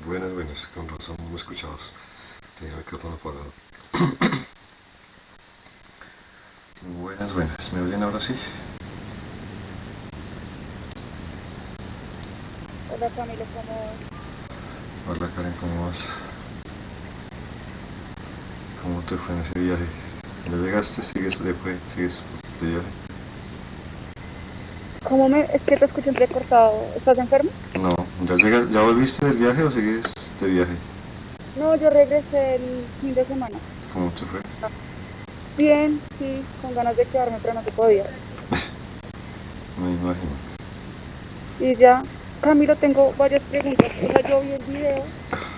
Buenas, buenas, con razón no me escuchabas. Tenía el micrófono apagado. Buenas, buenas. ¿Me oyen ahora sí? Hola Camilo, ¿cómo vas? Hola Karen, ¿cómo vas? ¿Cómo te fue en ese viaje? ¿Ya llegaste? ¿Sigues de fue? ¿Sigues de viaje? ¿Cómo me...? Es que te escucho entrecortado. ¿Estás enfermo? No, ¿ya llegas, ya volviste del viaje o sigues de viaje? No, yo regresé el fin de semana. ¿Cómo te fue? Bien, sí, con ganas de quedarme, pero no se podía. Me imagino. Y ya, Camilo, tengo varias preguntas. O sea, yo vi el video,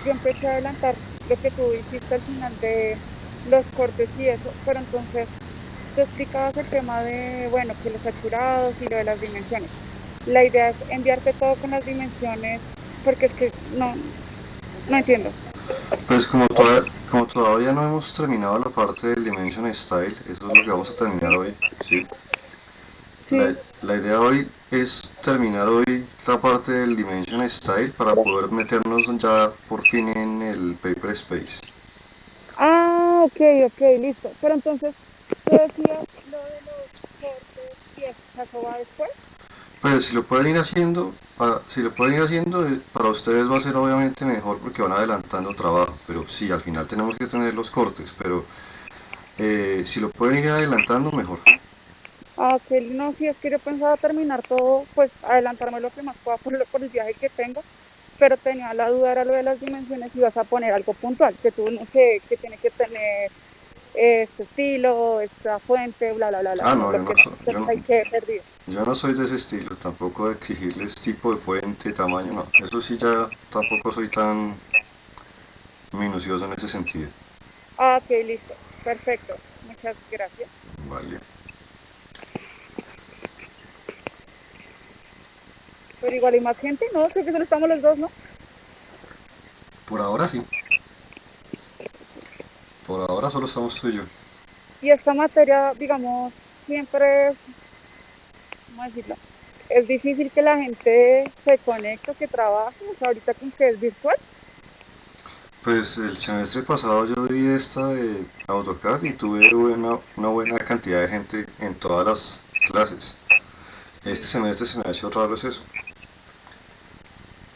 yo empecé a adelantar lo que tú hiciste al final de los cortes y eso, pero entonces tú explicabas el tema de, bueno, que los saturados y lo de las dimensiones. La idea es enviarte todo con las dimensiones, porque es que no entiendo. Pues como todavía no hemos terminado la parte del Dimension Style, eso es lo que vamos a terminar Sí, hoy, ¿sí? La, sí. la idea hoy es terminar hoy la parte del Dimension Style para poder meternos ya por fin en el Paper Space. Ah, ok, ok, listo. Pero entonces, tú decías lo de los cortes y eso, o sea, ¿eso va después? Pues si lo pueden ir haciendo, si lo pueden ir haciendo, para ustedes va a ser obviamente mejor porque van adelantando trabajo, pero sí, al final tenemos que tener los cortes, pero si lo pueden ir adelantando, mejor. Ah, ok, no, sí, es que yo pensaba terminar todo, pues adelantarme lo que más pueda por el viaje que tengo, pero tenía la duda, era lo de las dimensiones, y vas a poner algo puntual, que tú, no sé, que tiene que tener este estilo, esta fuente, bla, bla, bla, bla, Ah, como no, lo que hay que perdido. yo no soy de ese estilo, tampoco de exigirles tipo de fuente, tamaño, no. Eso sí ya tampoco soy tan minucioso en ese sentido. Ah, ok, listo, perfecto, muchas gracias. Vale. Pero igual hay más gente, ¿no? Creo que solo estamos los dos, ¿no? Por ahora sí. Por ahora solo estamos tú y yo. Y esta materia, digamos, siempre es, ¿cómo decirlo? Es difícil que la gente se conecte, que trabaje, o sea, ahorita con que es virtual. Pues el semestre pasado yo di esta de AutoCAD y tuve una buena cantidad de gente en todas las clases. Este Sí. semestre se me ha hecho raro es eso.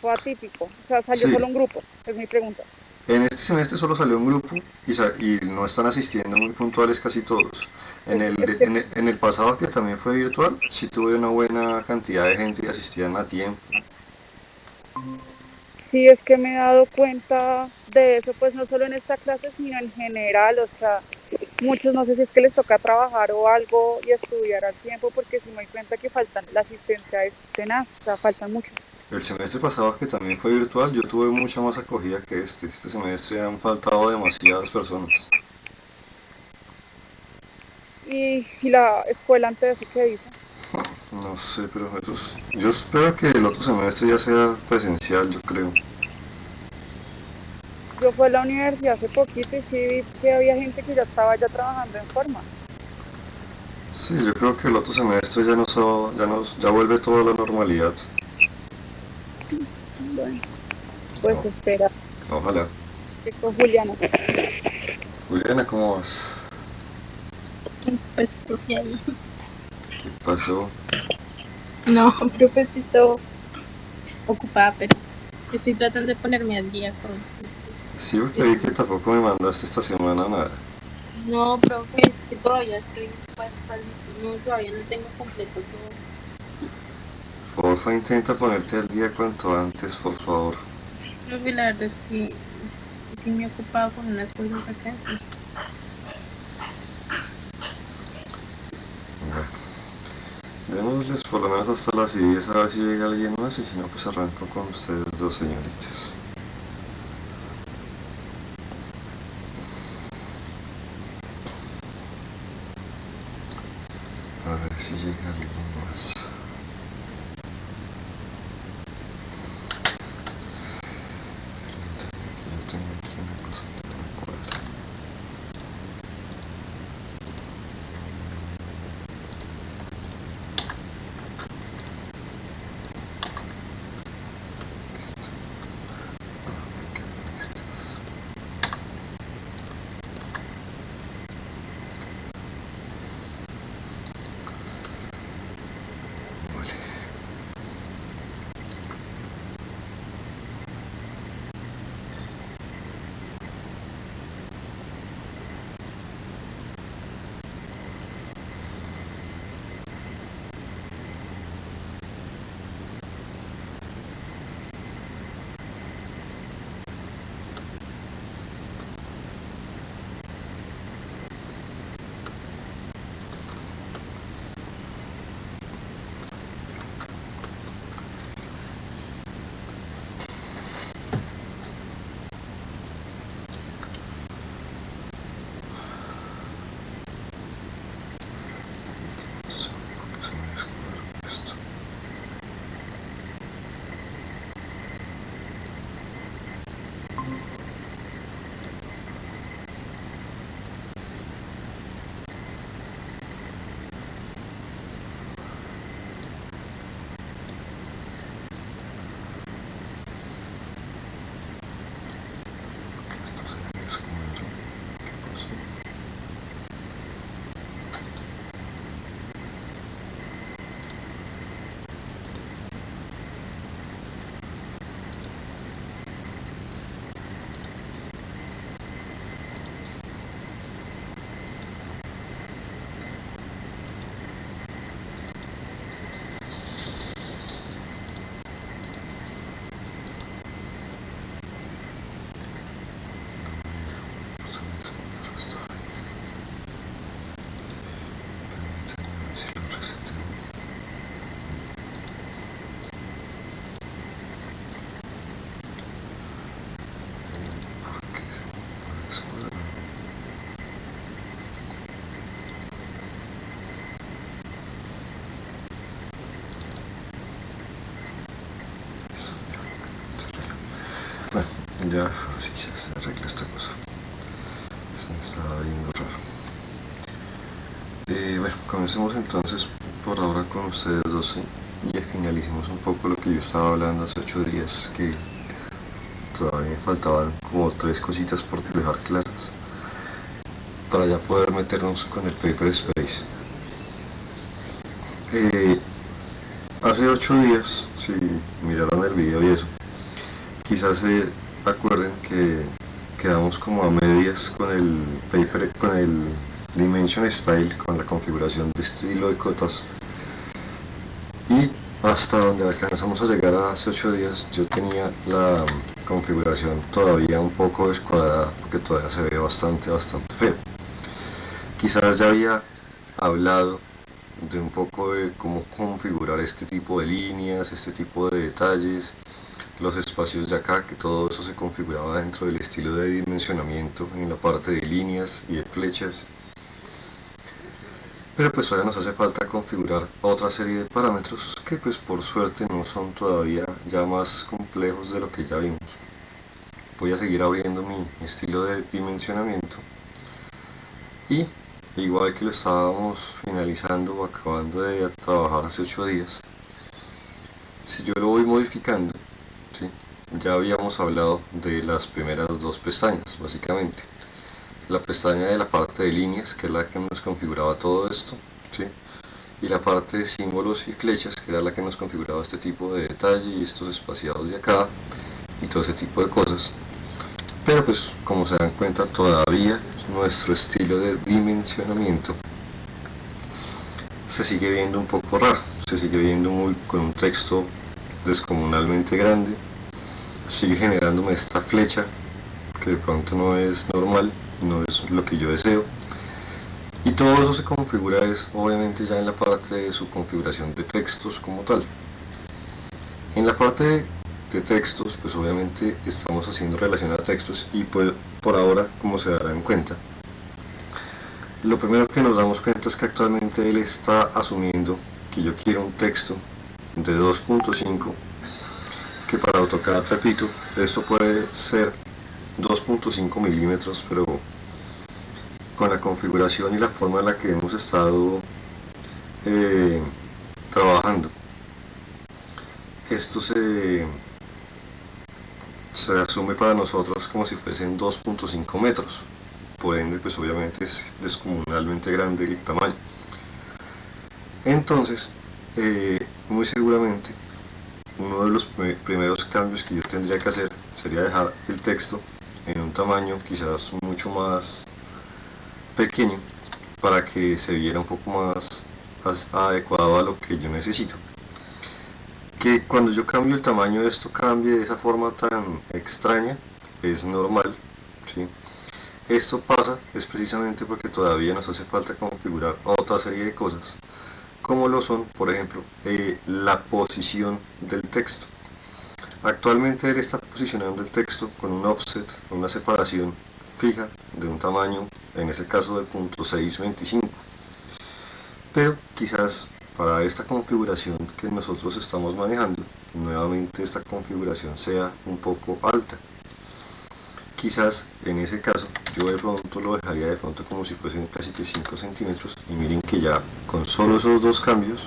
Fue atípico, o sea, salió Sí, solo un grupo, es mi pregunta. en este semestre solo salió un grupo y no están asistiendo muy puntuales casi todos. Es que En el pasado, que también fue virtual, sí tuve una buena cantidad de gente que asistían a tiempo. sí, es que me he dado cuenta de eso, pues no solo en esta clase, sino en general, o sea, muchos no sé si es que les toca trabajar o algo y estudiar al tiempo, porque sí me doy cuenta que faltan, la asistencia es tenaz, o sea, faltan mucho. El semestre pasado, que también fue virtual, yo tuve mucha más acogida que este. Este semestre han faltado demasiadas personas. Y la escuela antes de eso, ¿qué dice? No sé, pero yo espero que el otro semestre ya sea presencial, yo creo. Yo fui a la universidad hace poquito y sí vi que había gente que ya estaba ya trabajando en forma. Sí, yo creo que el otro semestre ya vuelve toda la normalidad. Bueno, pues No, espera, ojalá. con Juliana. Juliana, ¿cómo vas? Pues profe ahí. ¿Qué pasó? No, profe, sí estoy ocupada, pero estoy tratando de ponerme al día con esto. Sí, porque vi que tampoco me mandaste esta semana nada. No, profe, es que todavía estoy ocupada, no, todavía no tengo completo todo. Porfa, intenta ponerte al día cuanto antes, por favor. Profe, la verdad es que sí me he ocupado con unas cosas acá. Bueno, démosles por lo menos hasta las 10 a ver si llega alguien más y si no, pues arranco con ustedes dos señoritas. A ver si llega alguien más. Yo tengo aquí una cosa que no me cuadra. ya, así ya se arregla esta cosa. Se me estaba viendo raro. Bueno, comencemos entonces por ahora con ustedes dos, ¿sí? Y finalicemos un poco lo que yo estaba hablando hace 8 días, que todavía me faltaban como 3 cositas por dejar claras para ya poder meternos con el paper space. Hace 8 días, si miraron el video y eso, quizás se acuerden que quedamos como a medias con el paper, con el Dimension Style, con la configuración de estilo de cotas, y hasta donde alcanzamos a llegar hace 8 días yo tenía la configuración todavía un poco descuadrada porque todavía se ve bastante feo. Quizás ya había hablado de un poco de cómo configurar este tipo de líneas, este tipo de detalles, los espacios de acá, que todo eso se configuraba dentro del estilo de dimensionamiento en la parte de líneas y de flechas. Pero pues todavía nos hace falta configurar otra serie de parámetros que pues por suerte no son todavía ya más complejos de lo que ya vimos. Voy a seguir abriendo mi estilo de dimensionamiento y igual que lo estábamos finalizando o acabando de trabajar hace 8 días, si yo lo voy modificando, ¿sí? Ya habíamos hablado de las primeras 2 pestañas básicamente. La pestaña de la parte de líneas, que es la que nos configuraba todo esto, ¿sí? Y la parte de símbolos y flechas, que era la que nos configuraba este tipo de detalle y estos espaciados de acá y todo ese tipo de cosas. Pero pues como se dan cuenta, todavía nuestro estilo de dimensionamiento se sigue viendo un poco raro, se sigue viendo con un texto descomunalmente grande, sigue generándome esta flecha que de pronto no es normal, no es lo que yo deseo, y todo eso se configura obviamente ya en la parte de su configuración de textos como tal. En la parte de textos, pues obviamente estamos haciendo relación a textos y pues por ahora, como se darán cuenta, lo primero que nos damos cuenta es que actualmente él está asumiendo que yo quiero un texto de 2.5, que para AutoCAD, repito, esto puede ser 2.5 milímetros, pero con la configuración y la forma en la que hemos estado trabajando, esto se asume para nosotros como si fuesen 2.5 metros, por ende pues obviamente es descomunalmente grande el tamaño. Entonces muy seguramente uno de los primeros cambios que yo tendría que hacer sería dejar el texto en un tamaño quizás mucho más pequeño para que se viera un poco más adecuado a lo que yo necesito. Que cuando yo cambio el tamaño de esto cambie de esa forma tan extraña es normal, ¿sí? Esto pasa es precisamente porque todavía nos hace falta configurar otra serie de cosas, como lo son, por ejemplo, la posición del texto. Actualmente él está posicionando el texto con un offset, una separación fija de un tamaño, en este caso de 0.625, pero quizás para esta configuración que nosotros estamos manejando, nuevamente esta configuración sea un poco alta. Quizás en ese caso yo de pronto lo dejaría de pronto como si fuesen casi que 5 centímetros, y miren que ya con solo esos 2 cambios,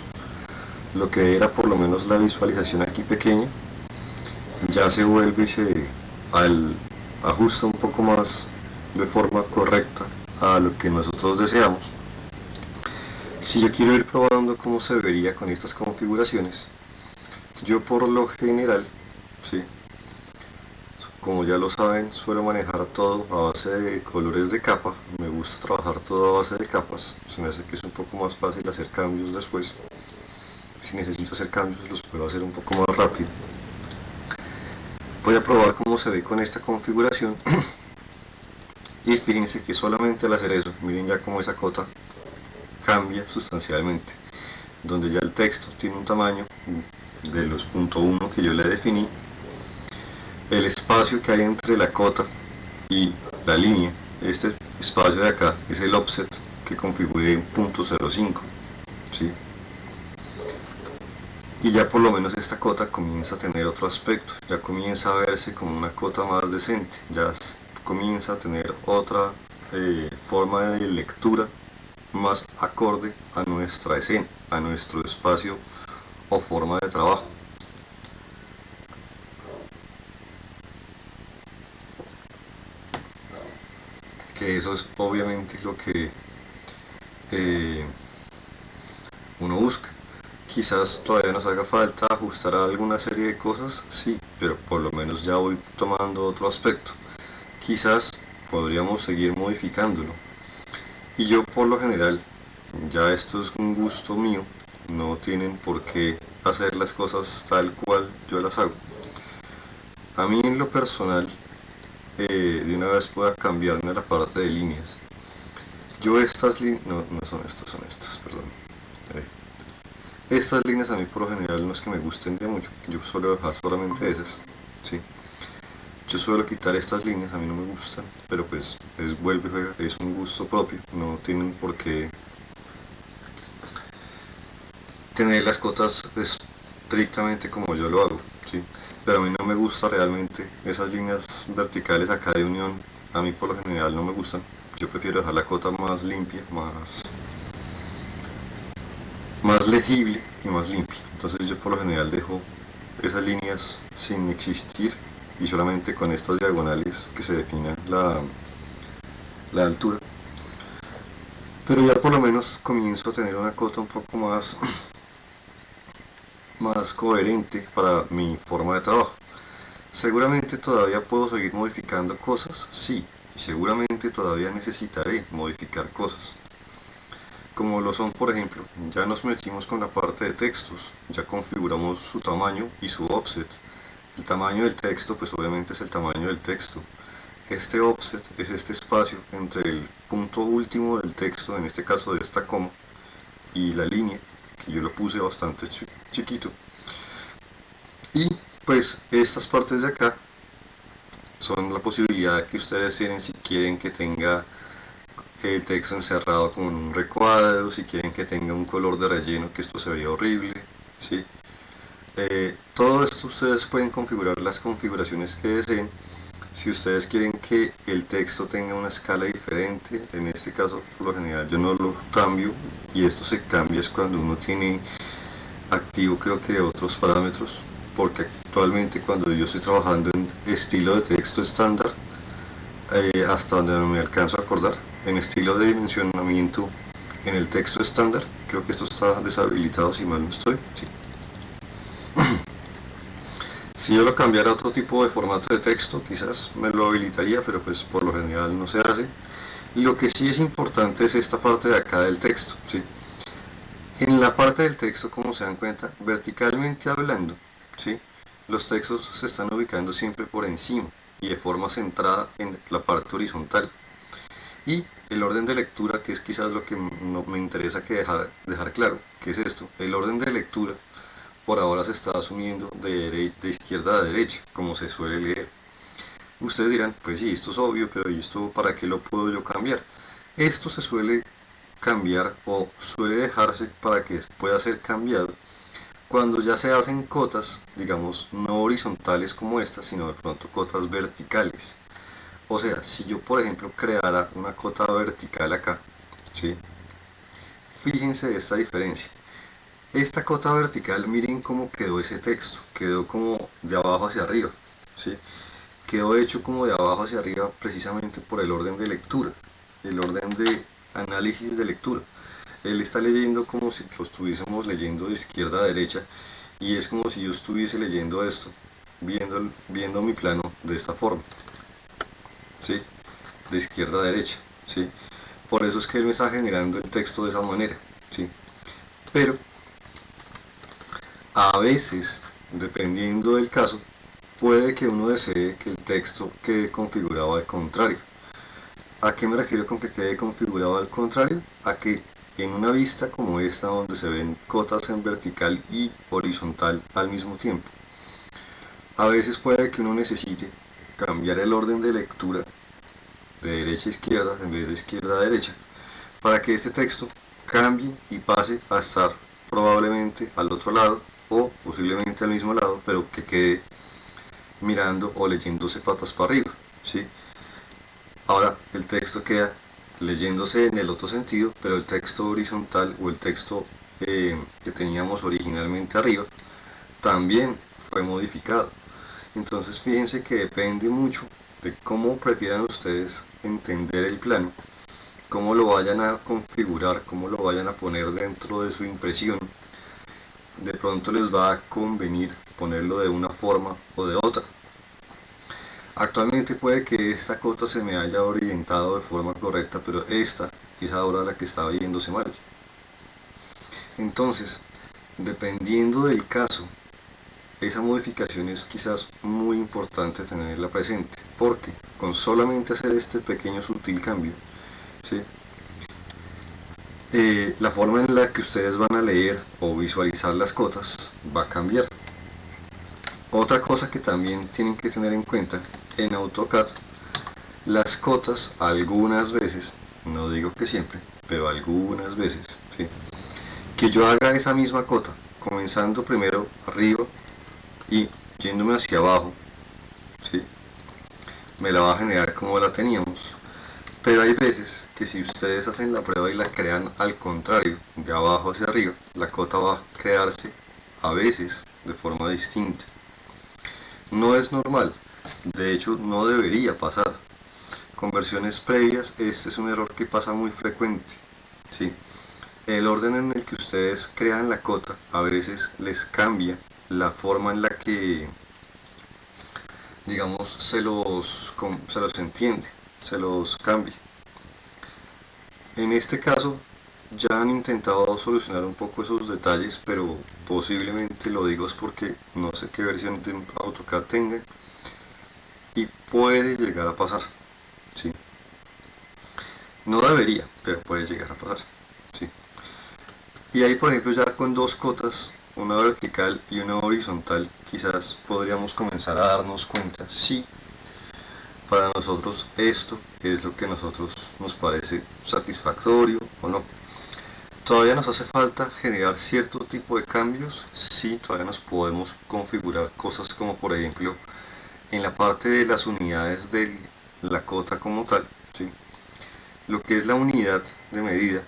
lo que era por lo menos la visualización aquí pequeña, ya se vuelve y se ajusta un poco más de forma correcta a lo que nosotros deseamos. Si yo quiero ir probando cómo se vería con estas configuraciones, yo por lo general, ¿sí?, como ya lo saben, suelo manejar todo a base de colores de capa. Me gusta trabajar todo a base de capas, se me hace que es un poco más fácil hacer cambios después. Si necesito hacer cambios los puedo hacer un poco más rápido. Voy a probar cómo se ve con esta configuración y fíjense que solamente al hacer eso, miren ya cómo esa cota cambia sustancialmente, donde ya el texto tiene un tamaño de los .1 que yo le definí. El espacio que hay entre la cota y la línea, este espacio de acá es el offset que configuré en .05, ¿sí? y ya por lo menos esta cota comienza a tener otro aspecto, ya comienza a verse como una cota más decente, ya comienza a tener otra forma de lectura más acorde a nuestra escena, a nuestro espacio o forma de trabajo. Que eso es obviamente lo que uno busca. Quizás todavía nos haga falta ajustar alguna serie de cosas, sí, pero por lo menos ya voy tomando otro aspecto. Quizás podríamos seguir modificándolo. Y yo por lo general, ya esto es un gusto mío, no tienen por qué hacer las cosas tal cual yo las hago. A mí en lo personal, de una vez pueda cambiarme a la parte de líneas. Yo estas líneas, no son estas, son estas, perdón. Estas líneas a mí por lo general no es que me gusten de mucho, yo suelo dejar solamente esas, ¿sí? Yo suelo quitar estas líneas, a mí no me gustan, pero pues vuelve y juega, es un gusto propio, no tienen por qué tener las cotas estrictamente como yo lo hago, ¿sí? Pero a mí no me gusta realmente esas líneas verticales acá de unión, a mí por lo general no me gustan, yo prefiero dejar la cota más limpia, más legible y más limpia. Entonces yo por lo general dejo esas líneas sin existir y solamente con estas diagonales que se defina la altura. Pero ya por lo menos comienzo a tener una cota un poco más coherente para mi forma de trabajo. Seguramente todavía puedo seguir modificando cosas, sí, seguramente todavía necesitaré modificar cosas. Como lo son, por ejemplo, ya nos metimos con la parte de textos, ya configuramos su tamaño y su offset. El tamaño del texto, pues obviamente es el tamaño del texto. Este offset es este espacio entre el punto último del texto, en este caso de esta coma, y la línea, que yo lo puse bastante chiquito. Y pues estas partes de acá son la posibilidad que ustedes tienen si quieren que tenga el texto encerrado con un recuadro, si quieren que tenga un color de relleno, que esto se vea horrible, ¿sí? Todo esto ustedes pueden configurar las configuraciones que deseen. Si ustedes quieren que el texto tenga una escala diferente, en este caso por lo general yo no lo cambio, y esto se cambia es cuando uno tiene activo creo que otros parámetros, porque actualmente cuando yo estoy trabajando en estilo de texto estándar, hasta donde me alcanzo a acordar, en estilo de dimensionamiento en el texto estándar, creo que esto está deshabilitado si mal no estoy, sí. Si yo lo cambiara a otro tipo de formato de texto, quizás me lo habilitaría, pero pues por lo general no se hace. Lo que sí es importante es esta parte de acá del texto, ¿sí? En la parte del texto, como se dan cuenta, verticalmente hablando, ¿sí? Los textos se están ubicando siempre por encima y de forma centrada en la parte horizontal. Y el orden de lectura, que es quizás lo que me interesa que dejar claro, que es esto, el orden de lectura por ahora se está asumiendo de izquierda a derecha, como se suele leer. Ustedes dirán, pues sí, esto es obvio, pero ¿y esto para qué lo puedo yo cambiar? Esto se suele cambiar o suele dejarse para que pueda ser cambiado cuando ya se hacen cotas, digamos, no horizontales como estas, sino de pronto cotas verticales. O sea, si yo por ejemplo creara una cota vertical acá, ¿sí? Fíjense esta diferencia. Esta cota vertical, miren cómo quedó ese texto, quedó como de abajo hacia arriba, ¿sí? Quedó hecho como de abajo hacia arriba precisamente por el orden de lectura, el orden de análisis de lectura. Él está leyendo como si lo estuviésemos leyendo de izquierda a derecha, y es como si yo estuviese leyendo esto, viendo mi plano de esta forma, ¿sí? De izquierda a derecha, ¿sí? Por eso es que él me está generando el texto de esa manera, ¿sí? Pero a veces, dependiendo del caso, puede que uno desee que el texto quede configurado al contrario. ¿A qué me refiero con que quede configurado al contrario? A que en una vista como esta, donde se ven cotas en vertical y horizontal al mismo tiempo, a veces puede que uno necesite cambiar el orden de lectura de derecha a izquierda en vez de izquierda a derecha, para que este texto cambie y pase a estar probablemente al otro lado o posiblemente al mismo lado, pero que quede mirando o leyéndose patas para arriba, ¿sí? Ahora el texto queda leyéndose en el otro sentido, pero el texto horizontal o el texto que teníamos originalmente arriba también fue modificado. Entonces fíjense que depende mucho de cómo prefieran ustedes entender el plano, cómo lo vayan a configurar, cómo lo vayan a poner dentro de su impresión. De pronto les va a convenir ponerlo de una forma o de otra. Actualmente puede que esta cota se me haya orientado de forma correcta, pero esta es ahora la que estaba yéndose mal. Entonces, dependiendo del caso, esa modificación es quizás muy importante tenerla presente, porque con solamente hacer este pequeño sutil cambio, ¿sí? La forma en la que ustedes van a leer o visualizar las cotas va a cambiar. Otra cosa que también tienen que tener en cuenta, en AutoCAD, las cotas algunas veces, no digo que siempre, pero algunas veces, ¿sí? Que yo haga esa misma cota, comenzando primero arriba y yéndome hacia abajo, ¿sí? Me la va a generar como la teníamos. Pero hay veces que si ustedes hacen la prueba y la crean al contrario, de abajo hacia arriba, la cota va a crearse a veces de forma distinta. No es normal, de hecho no debería pasar. Con versiones previas este es un error que pasa muy frecuente, ¿sí? El orden en el que ustedes crean la cota a veces les cambia la forma en la que, digamos, se los entiende, se los cambia. En este caso ya han intentado solucionar un poco esos detalles, pero posiblemente lo digo es porque no sé qué versión de AutoCAD tengan y puede llegar a pasar, ¿sí? No debería, pero puede llegar a pasar, ¿sí? Y ahí por ejemplo ya con dos cotas, una vertical y una horizontal, quizás podríamos comenzar a darnos cuenta si para nosotros esto es lo que a nosotros nos parece satisfactorio o no. Todavía nos hace falta generar cierto tipo de cambios, sí, todavía nos podemos configurar cosas como por ejemplo en la parte de las unidades de la cota como tal, ¿sí? Lo que es la unidad de medida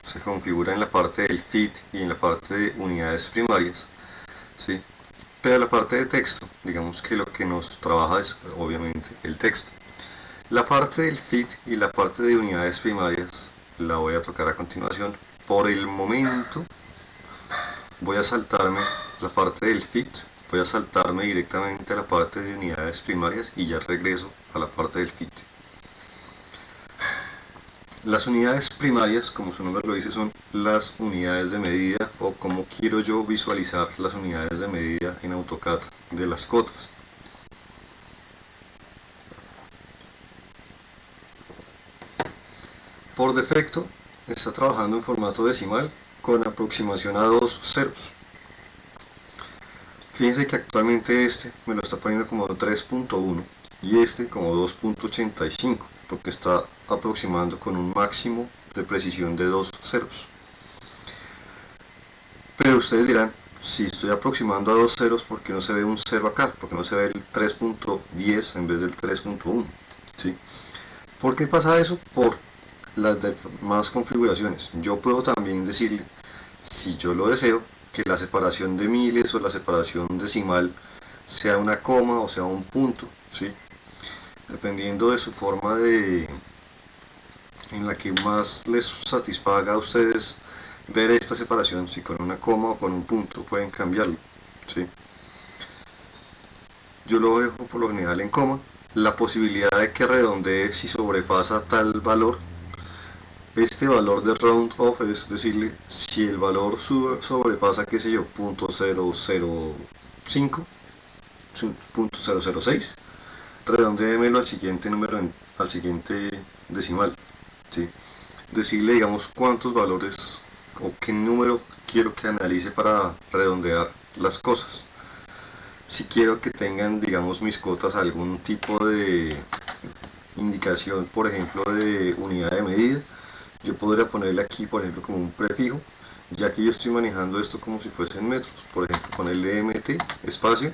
se configura en la parte del feet y en la parte de unidades primarias, ¿sí? Pero la parte de texto, digamos que lo que nos trabaja es obviamente el texto. La parte del feet y la parte de unidades primarias la voy a tocar a continuación. Por el momento voy a saltarme la parte del feet, voy a saltarme directamente a la parte de unidades primarias y ya regreso a la parte del feet. Las unidades primarias, como su nombre lo dice, son las unidades de medida o como quiero yo visualizar las unidades de medida en AutoCAD de las cotas. Por defecto está trabajando en formato decimal con aproximación a 2 ceros. Fíjense que actualmente este me lo está poniendo como 3.1 y este como 2.85, porque está aproximando con un máximo de precisión de 2 ceros. Pero ustedes dirán, si estoy aproximando a 2 ceros, ¿por qué no se ve un 0 acá? ¿Por qué no se ve el 3.10 en vez del 3.1? ¿Sí? ¿Por qué pasa eso? Por las demás configuraciones. Yo puedo también decirle, si yo lo deseo, que la separación de miles o la separación decimal sea una coma o sea un punto, ¿sí? Dependiendo de su forma de en la que más les satisfaga a ustedes ver esta separación, si con una coma o con un punto pueden cambiarlo, ¿sí? Yo lo dejo por lo general en coma. La posibilidad de que redondee si sobrepasa tal valor, este valor de round off es decirle, si el valor sobrepasa, qué sé yo, 0.005, 0.006, redondéemelo al siguiente número, al siguiente decimal, ¿sí? Decirle, digamos, cuántos valores o qué número quiero que analice para redondear las cosas. Si quiero que tengan, digamos, mis cotas algún tipo de indicación, por ejemplo, de unidad de medida, yo podría ponerle aquí, por ejemplo, como un prefijo ya que yo estoy manejando esto como si fuesen metros, por ejemplo con el EMT, espacio,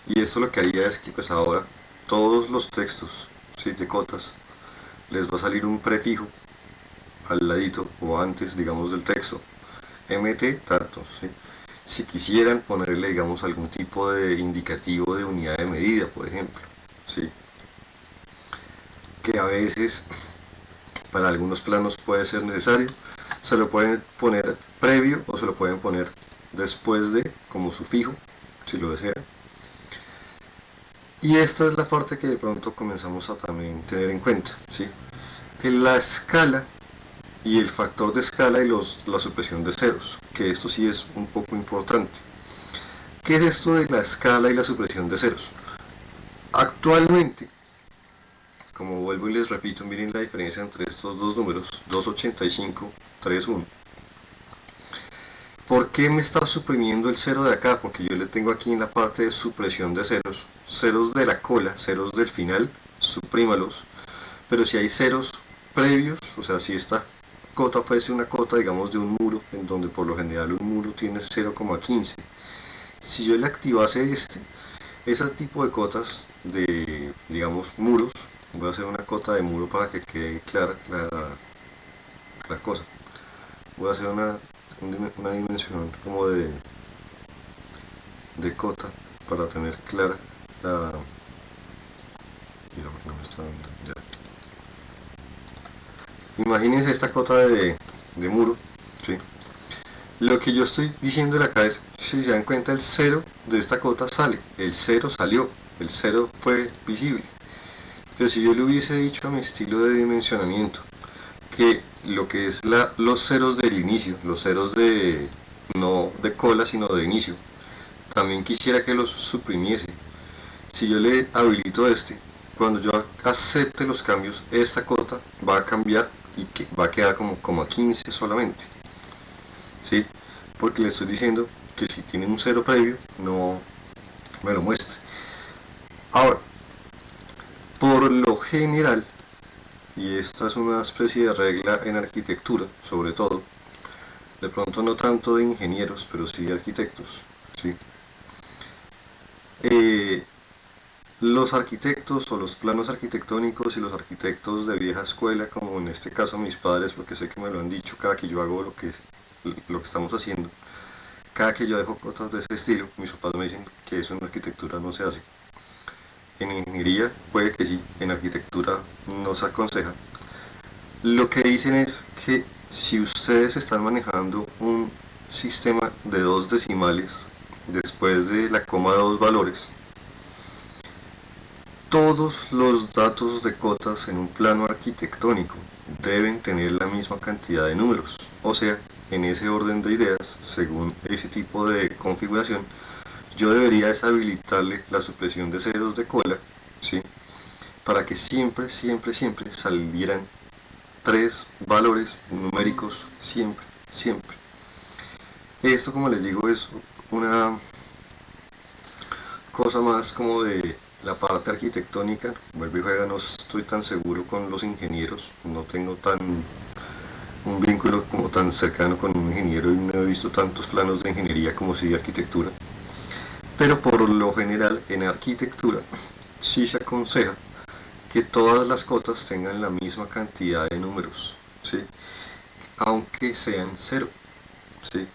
y esto lo que haría es que pues ahora todos los textos, ¿sí?, de cotas, les va a salir un prefijo al ladito o antes, digamos, del texto, MT tantos, ¿sí? Si quisieran ponerle, digamos, algún tipo de indicativo de unidad de medida, por ejemplo, ¿sí?, que a veces para algunos planos puede ser necesario, se lo pueden poner previo o se lo pueden poner después de, como sufijo, si lo desean. Y esta es la parte que de pronto comenzamos a también tener en cuenta, ¿sí? Que la escala y el factor de escala y la supresión de ceros, que esto sí es un poco importante. ¿Qué es esto de la escala y la supresión de ceros? Actualmente, como vuelvo y les repito, miren la diferencia entre estos dos números, 285, 31. ¿Por qué me está suprimiendo el cero de acá? Porque yo le tengo aquí en la parte de supresión de ceros, ceros de la cola, ceros del final, suprímalos. Pero si hay ceros previos, o sea, si esta cota fuese una cota, digamos, de un muro, en donde por lo general un muro tiene 0,15, si yo le activase ese tipo de cotas de, digamos, muros, voy a hacer una cota de muro para que quede clara la cosa. Voy a hacer una dimensión como de cota para tener clara la... Mira, no me está dando, ya. Imagínense esta cota de muro, ¿sí? Lo que yo estoy diciendo acá es, si se dan cuenta, el cero de esta cota sale, el cero salió, el cero fue visible. Pero si yo le hubiese dicho a mi estilo de dimensionamiento que lo que es los ceros del inicio, los ceros de no de cola sino de inicio, también quisiera que los suprimiese. Si yo le habilito cuando yo acepte los cambios, esta cota va a cambiar y que va a quedar como a 15 solamente, ¿sí? Porque le estoy diciendo que si tiene un cero previo no me lo muestre. Ahora, por lo general, y esta es una especie de regla en arquitectura, sobre todo, de pronto no tanto de ingenieros, pero sí de arquitectos, ¿sí? Los arquitectos o los planos arquitectónicos y los arquitectos de vieja escuela, como en este caso mis padres, porque sé que me lo han dicho cada que yo hago lo que estamos haciendo, cada que yo dejo cosas de ese estilo, mis papás me dicen que eso en arquitectura no se hace. En ingeniería puede que sí, en arquitectura no se aconseja. Lo que dicen es que si ustedes están manejando un sistema de dos decimales después de la coma de dos valores, todos los datos de cotas en un plano arquitectónico deben tener la misma cantidad de números. O sea, en ese orden de ideas, según ese tipo de configuración, yo debería deshabilitarle la supresión de ceros de cola, ¿sí?, para que siempre, siempre, siempre salieran tres valores numéricos, siempre, siempre. Esto, como les digo, es una cosa más como de la parte arquitectónica. Vuelvo y juega, no estoy tan seguro con los ingenieros, no tengo un vínculo como tan cercano con un ingeniero y no he visto tantos planos de ingeniería como si de arquitectura. Pero por lo general en arquitectura sí se aconseja que todas las cotas tengan la misma cantidad de números, ¿sí?, aunque sean cero, ¿sí?,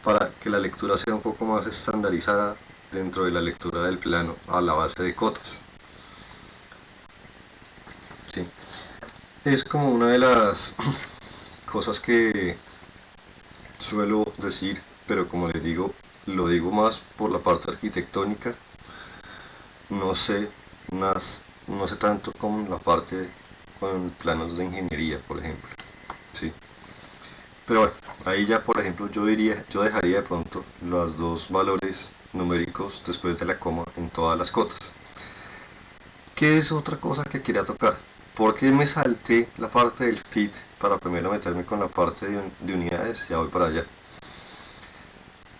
para que la lectura sea un poco más estandarizada dentro de la lectura del plano a la base de cotas, ¿sí? Es como una de las cosas que suelo decir, pero como les digo, lo digo más por la parte arquitectónica, no sé más, no sé tanto como la parte con planos de ingeniería, por ejemplo, ¿sí? Pero bueno, ahí ya, por ejemplo, yo dejaría de pronto los dos valores numéricos después de la coma en todas las cotas. ¿Qué es otra cosa que quería tocar? Porque me salté la parte del fit para primero meterme con la parte de unidades? Ya voy para allá.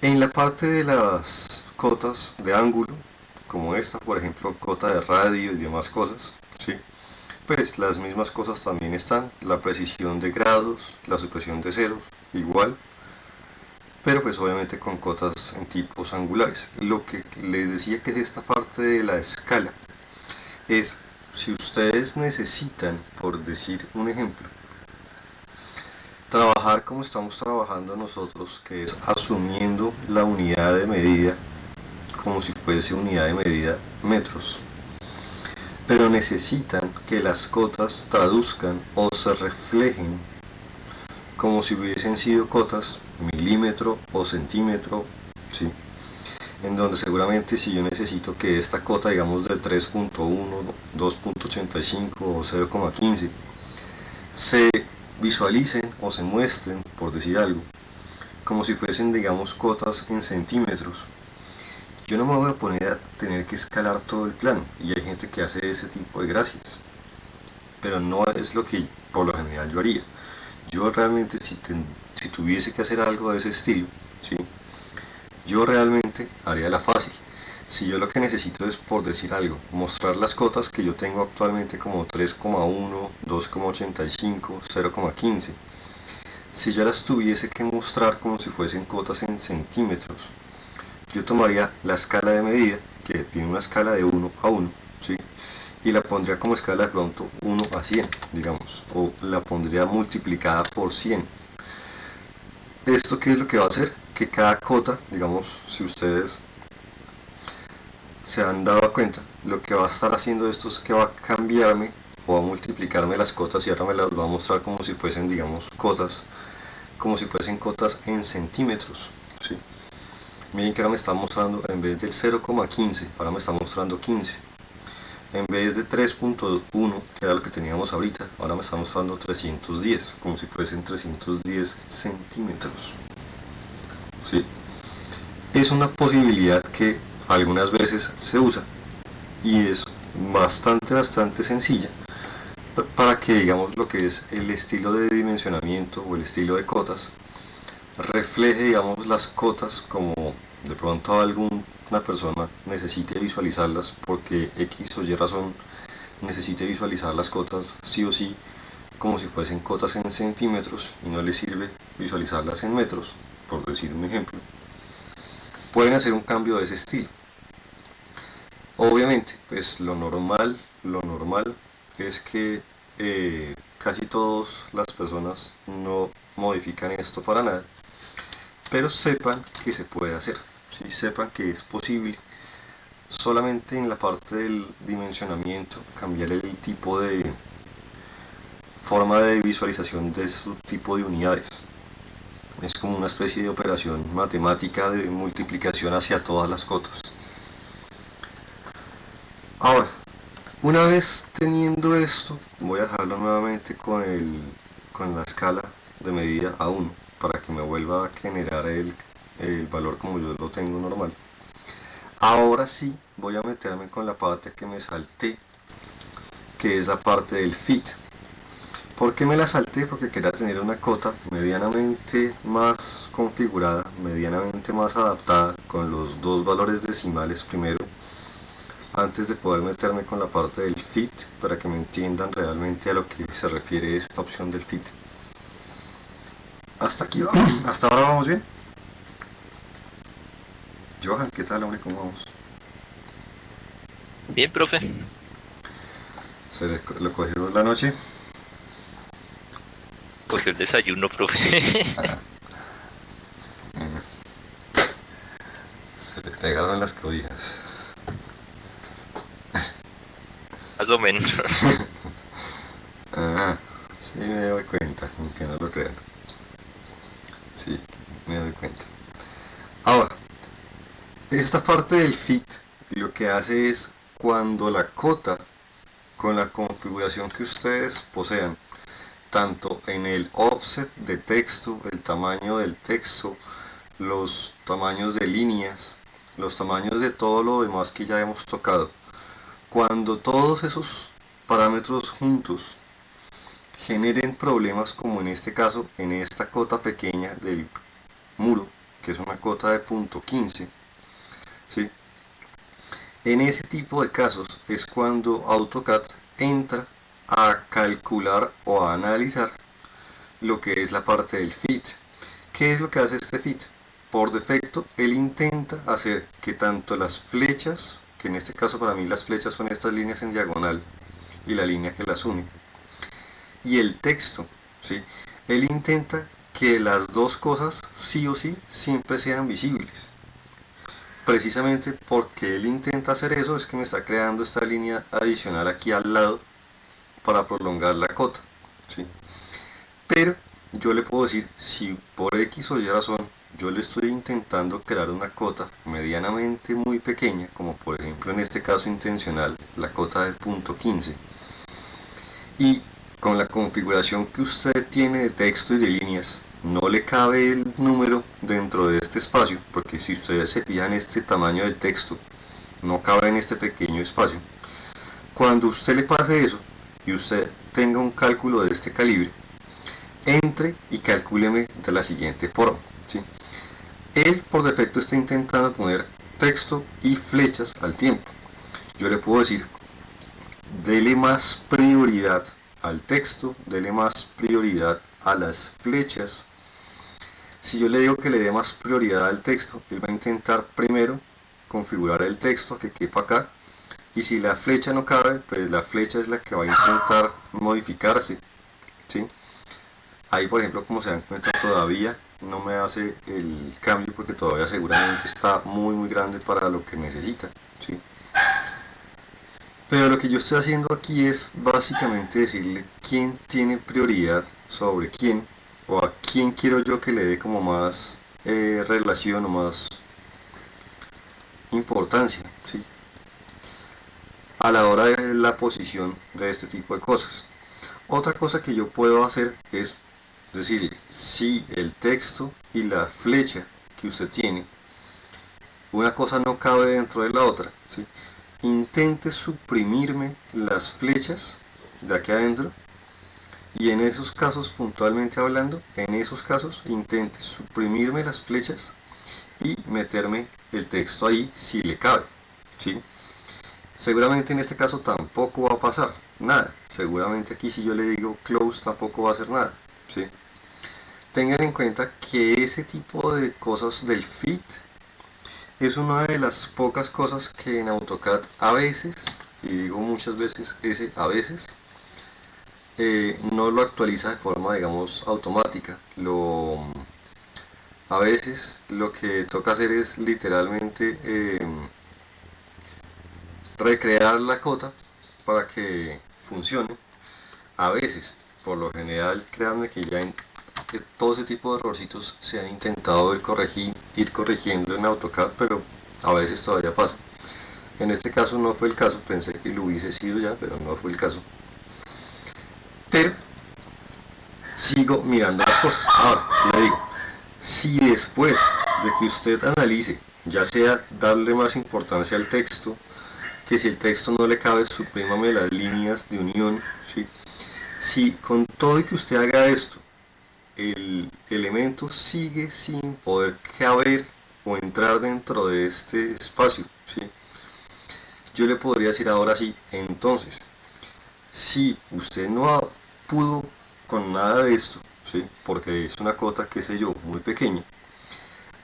En la parte de las cotas de ángulo, como esta, por ejemplo, cota de radio y demás cosas, ¿sí?, pues las mismas cosas también están, la precisión de grados, la supresión de ceros, igual, pero pues obviamente con cotas en tipos angulares. Lo que les decía que es esta parte de la escala es si ustedes necesitan, por decir un ejemplo, trabajar como estamos trabajando nosotros, que es asumiendo la unidad de medida como si fuese unidad de medida metros, pero necesitan que las cotas traduzcan o se reflejen como si hubiesen sido cotas milímetro o centímetro, ¿sí? En donde seguramente si yo necesito que esta cota, digamos, de 3.1, 2.85 o 0,15 se visualicen o se muestren, por decir algo, como si fuesen, digamos, cotas en centímetros, yo no me voy a poner a tener que escalar todo el plano, y hay gente que hace ese tipo de gracias, pero no es lo que por lo general yo haría. Yo realmente si tuviese que hacer algo de ese estilo, ¿sí? Yo realmente haría la fácil. Si yo lo que necesito es, por decir algo, mostrar las cotas que yo tengo actualmente como 3,1, 2,85, 0,15, si yo las tuviese que mostrar como si fuesen cotas en centímetros, yo tomaría la escala de medida, que tiene una escala de 1 a 1, ¿sí? Y la pondría como escala de pronto 1 a 100, digamos, o la pondría multiplicada por 100. ¿Esto qué es lo que va a hacer? Que cada cota, digamos, si ustedes se han dado cuenta, lo que va a estar haciendo esto es que va a cambiarme o va a multiplicarme las cotas, y ahora me las va a mostrar como si fuesen, digamos, cotas, como si fuesen cotas en centímetros, ¿sí? Miren que ahora me está mostrando, en vez del 0,15, ahora me está mostrando 15. En vez de 3.1, que era lo que teníamos ahorita, ahora me está mostrando 310, como si fuesen 310 centímetros. ¿Sí? Es una posibilidad que algunas veces se usa y es bastante sencilla para que, digamos, lo que es el estilo de dimensionamiento o el estilo de cotas refleje, digamos, las cotas como de pronto alguna persona necesite visualizarlas porque X o Y razón necesite visualizar las cotas sí o sí como si fuesen cotas en centímetros y no le sirve visualizarlas en metros, por decir un ejemplo. Pueden hacer un cambio de ese estilo. Obviamente, pues lo normal es que casi todas las personas no modifican esto para nada, pero sepan que se puede hacer, ¿sí? Sepan que es posible solamente en la parte del dimensionamiento cambiar el tipo de forma de visualización de su tipo de unidades. Es como una especie de operación matemática de multiplicación hacia todas las cotas. Ahora, una vez teniendo esto, voy a dejarlo nuevamente con la escala de medida a 1 para que me vuelva a generar el valor como yo lo tengo normal. Ahora sí voy a meterme con la parte que me salté, que es la parte del fit. ¿Por qué me la salté? Porque quería tener una cota medianamente más configurada, medianamente más adaptada, con los dos valores decimales primero, antes de poder meterme con la parte del fit, para que me entiendan realmente a lo que se refiere esta opción del fit. Hasta aquí vamos. Hasta ahora vamos bien. Johan, ¿qué tal, hombre? ¿Cómo vamos? Bien, profe. ¿Se lo cogieron la noche? Cogió el desayuno, profe. Se le pegaron las cobijas. Más o menos. Sí, me doy cuenta, aunque no lo crean. Sí, me doy cuenta. Ahora, esta parte del fit lo que hace es cuando la cota, con la configuración que ustedes posean, tanto en el offset de texto, el tamaño del texto, los tamaños de líneas, los tamaños de todo lo demás que ya hemos tocado, cuando todos esos parámetros juntos generen problemas, como en este caso, en esta cota pequeña del muro, que es una cota de punto 15, ¿sí? En ese tipo de casos es cuando AutoCAD entra a calcular o a analizar lo que es la parte del fit. ¿Qué es lo que hace este fit? por defecto él intenta hacer que tanto las flechas, que en este caso para mí las flechas son estas líneas en diagonal y la línea que las une, y el texto, ¿sí? Él intenta que las dos cosas sí o sí siempre sean visibles. Precisamente porque él intenta hacer eso es que me está creando esta línea adicional aquí al lado para prolongar la cota, ¿sí? Pero yo le puedo decir, si por X o Y razón yo le estoy intentando crear una cota medianamente muy pequeña, como por ejemplo en este caso intencional, la cota de punto 15, y con la configuración que usted tiene de texto y de líneas, no le cabe el número dentro de este espacio, porque si ustedes se fijan este tamaño del texto, no cabe en este pequeño espacio. Cuando usted le pase eso y usted tenga un cálculo de este calibre, entre y calcúleme de la siguiente forma, ¿sí? Él por defecto está intentando poner texto y flechas al tiempo. Yo le puedo decir, dele más prioridad al texto, dele más prioridad a las flechas. Si yo le digo que le dé más prioridad al texto, él va a intentar primero configurar el texto que quepa acá, y si la flecha no cabe, pues la flecha es la que va a intentar modificarse, ¿sí? Ahí por ejemplo, como se dan cuenta, todavía no me hace el cambio porque todavía seguramente está muy grande para lo que necesita, ¿sí? Pero lo que yo estoy haciendo aquí es básicamente decirle quién tiene prioridad sobre quién, o a quién quiero yo que le dé como más relación o más importancia, ¿sí? A la hora de la posición de este tipo de cosas. Otra cosa que yo puedo hacer es decir, si el texto y la flecha que usted tiene, una cosa no cabe dentro de la otra, ¿sí? Intente suprimirme las flechas de aquí adentro, y en esos casos, puntualmente hablando, en esos casos intente suprimirme las flechas y meterme el texto ahí si le cabe, ¿sí? Seguramente en este caso tampoco va a pasar nada. Seguramente aquí si yo le digo close tampoco va a hacer nada, ¿sí? Tengan en cuenta que ese tipo de cosas del fit es una de las pocas cosas que en AutoCAD a veces, y digo muchas veces ese a veces, no lo actualiza de forma, digamos, automática. A veces lo que toca hacer es literalmente recrear la cota para que funcione. A veces, por lo general, créanme que ya que todo ese tipo de errorcitos se han intentado ir corrigiendo en AutoCAD, pero a veces todavía pasa. En este caso no fue el caso, pensé que lo hubiese sido ya, pero no fue el caso. Pero sigo mirando las cosas. Ahora, le digo, si después de que usted analice, ya sea darle más importancia al texto, que si el texto no le cabe, suprímame las líneas de unión, ¿sí? Si con todo y que usted haga esto, el elemento sigue sin poder caber o entrar dentro de este espacio, ¿sí? Yo le podría decir ahora sí, entonces, si usted no pudo con nada de esto, ¿sí? Porque es una cota, qué sé yo, muy pequeña,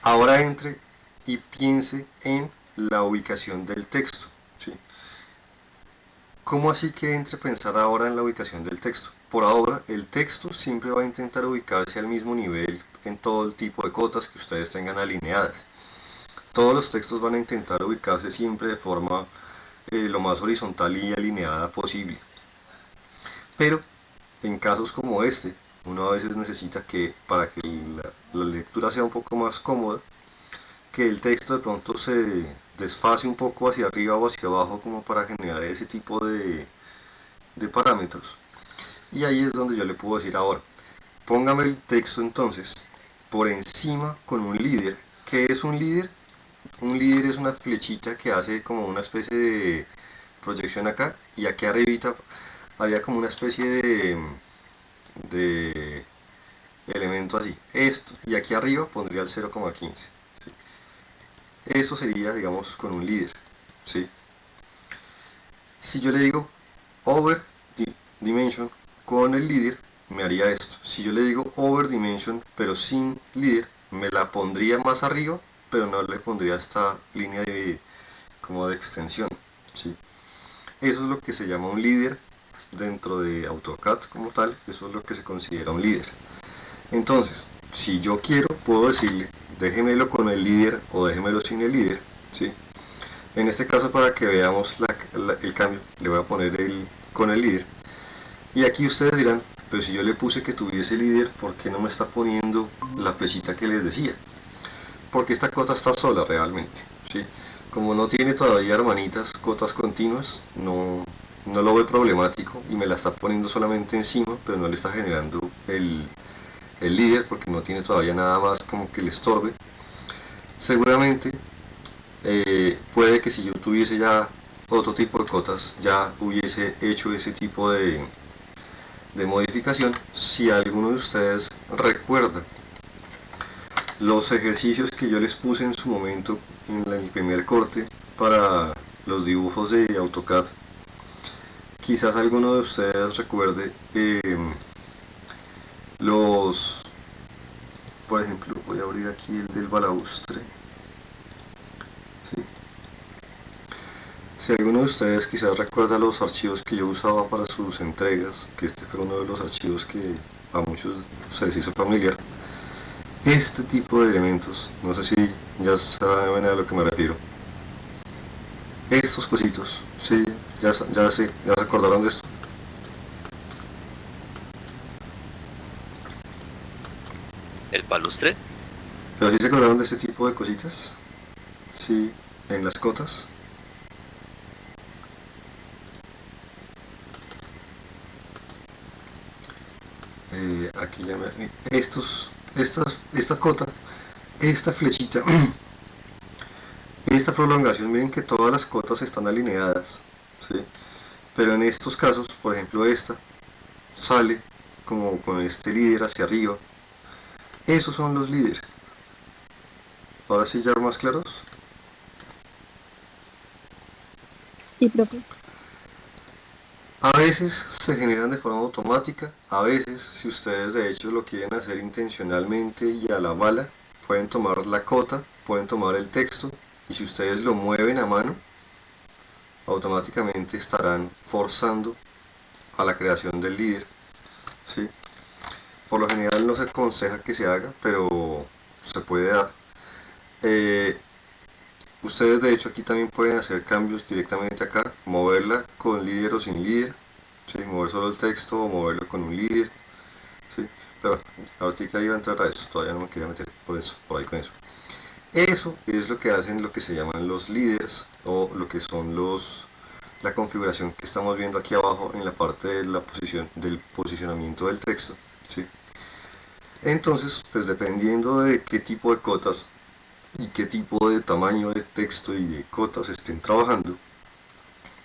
ahora entre y piense en la ubicación del texto, ¿sí? ¿Cómo así que entre a pensar ahora en la ubicación del texto? Por ahora, el texto siempre va a intentar ubicarse al mismo nivel en todo el tipo de cotas que ustedes tengan alineadas. Todos los textos van a intentar ubicarse siempre de forma lo más horizontal y alineada posible. Pero en casos como este, uno a veces necesita que, para que la lectura sea un poco más cómoda, que el texto de pronto se desfase un poco hacia arriba o hacia abajo, como para generar ese tipo de parámetros. Y ahí es donde yo le puedo decir ahora, póngame el texto entonces por encima con un líder. ¿Qué es un líder? Un líder es una flechita que hace como una especie de proyección acá, y aquí arribita haría como una especie de elemento así. Esto, y aquí arriba pondría el 0,15. ¿Sí? Eso sería, digamos, con un líder, ¿sí? Si yo le digo over dimension con el líder, me haría esto. Si yo le digo over dimension pero sin líder, me la pondría más arriba, pero no le pondría esta línea de como de extensión, ¿sí? Eso es lo que se llama un líder dentro de AutoCAD como tal. Eso es lo que se considera un líder. Entonces, si yo quiero, puedo decirle, déjemelo con el líder o déjemelo sin el líder, ¿sí? En este caso, para que veamos el cambio, le voy a poner con el líder. Y aquí ustedes dirán, pero si yo le puse que tuviese líder, ¿por qué no me está poniendo la flechita que les decía? Porque esta cota está sola realmente, ¿sí? Como no tiene todavía hermanitas, cotas continuas, no lo veo problemático y me la está poniendo solamente encima, pero no le está generando el líder porque no tiene todavía nada más como que le estorbe. Seguramente puede que si yo tuviese ya otro tipo de cotas, ya hubiese hecho ese tipo de modificación. Si alguno de ustedes recuerda los ejercicios que yo les puse en su momento en el primer corte para los dibujos de AutoCAD, quizás alguno de ustedes recuerde por ejemplo, voy a abrir aquí el del balaustre, ¿sí? Si alguno de ustedes quizás recuerda los archivos que yo usaba para sus entregas, que este fue uno de los archivos que a muchos se les hizo familiar, este tipo de elementos, no sé si ya saben a lo que me refiero, estos cositos, sí, ya se acordaron de esto. ¿El balustre? Pero sí se acordaron de este tipo de cositas, sí, en las cotas. Aquí ya me... esta cota, esta flechita, esta prolongación, miren que todas las cotas están alineadas, ¿sí? Pero en estos casos, por ejemplo esta, sale como con este líder hacia arriba. Esos son los líderes. Ahora sí ya más claros. Sí, profe. A veces se generan de forma automática, a veces si ustedes de hecho lo quieren hacer intencionalmente y a la mala, pueden tomar la cota, pueden tomar el texto y si ustedes lo mueven a mano, automáticamente estarán forzando a la creación del líder, ¿sí? Por lo general no se aconseja que se haga, pero se puede dar. Ustedes de hecho aquí también pueden hacer cambios directamente acá, moverla con líder o sin líder, ¿sí? Mover solo el texto o moverlo con un líder, ¿sí? Pero ahorita iba a entrar a eso, todavía no me quería meter por ahí con eso. Eso es lo que hacen lo que se llaman los líderes o lo que son la configuración que estamos viendo aquí abajo en la parte de la posición del posicionamiento del texto, ¿sí? Entonces, pues dependiendo de qué tipo de cotas y qué tipo de tamaño de texto y de cotas estén trabajando,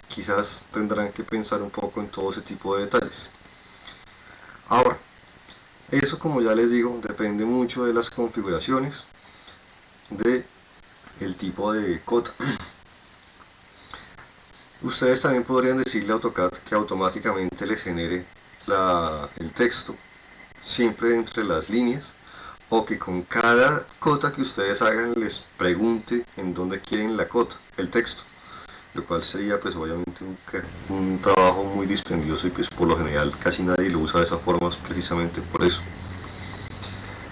quizás tendrán que pensar un poco en todo ese tipo de detalles. Ahora, eso como ya les digo, depende mucho de las configuraciones, de el tipo de cota. Ustedes también podrían decirle a AutoCAD que automáticamente les genere el texto siempre entre las líneas, o que con cada cota que ustedes hagan les pregunte en dónde quieren la cota, el texto, lo cual sería pues obviamente un trabajo muy dispendioso y pues por lo general casi nadie lo usa de esa forma precisamente por eso.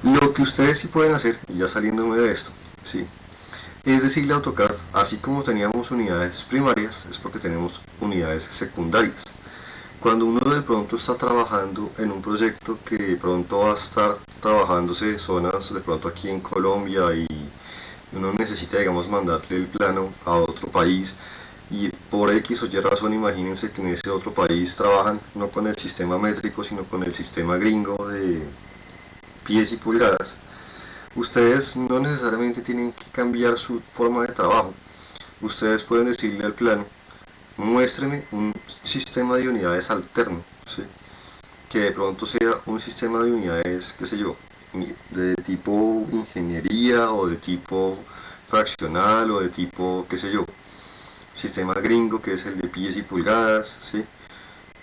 Lo que ustedes sí pueden hacer, y ya saliéndome de esto, ¿sí?, es decirle a AutoCAD, así como teníamos unidades primarias, es porque tenemos unidades secundarias. Cuando uno de pronto está trabajando en un proyecto que de pronto va a estar trabajándose zonas de pronto aquí en Colombia y uno necesita, digamos, mandarle el plano a otro país y por X o Y razón, imagínense que en ese otro país trabajan no con el sistema métrico sino con el sistema gringo de pies y pulgadas. Ustedes no necesariamente tienen que cambiar su forma de trabajo. Ustedes pueden decirle al plano, muéstreme un sistema de unidades alterno, ¿sí?, que de pronto sea un sistema de unidades, qué sé yo, de tipo ingeniería o de tipo fraccional o de tipo, qué sé yo, sistema gringo que es el de pies y pulgadas, ¿sí?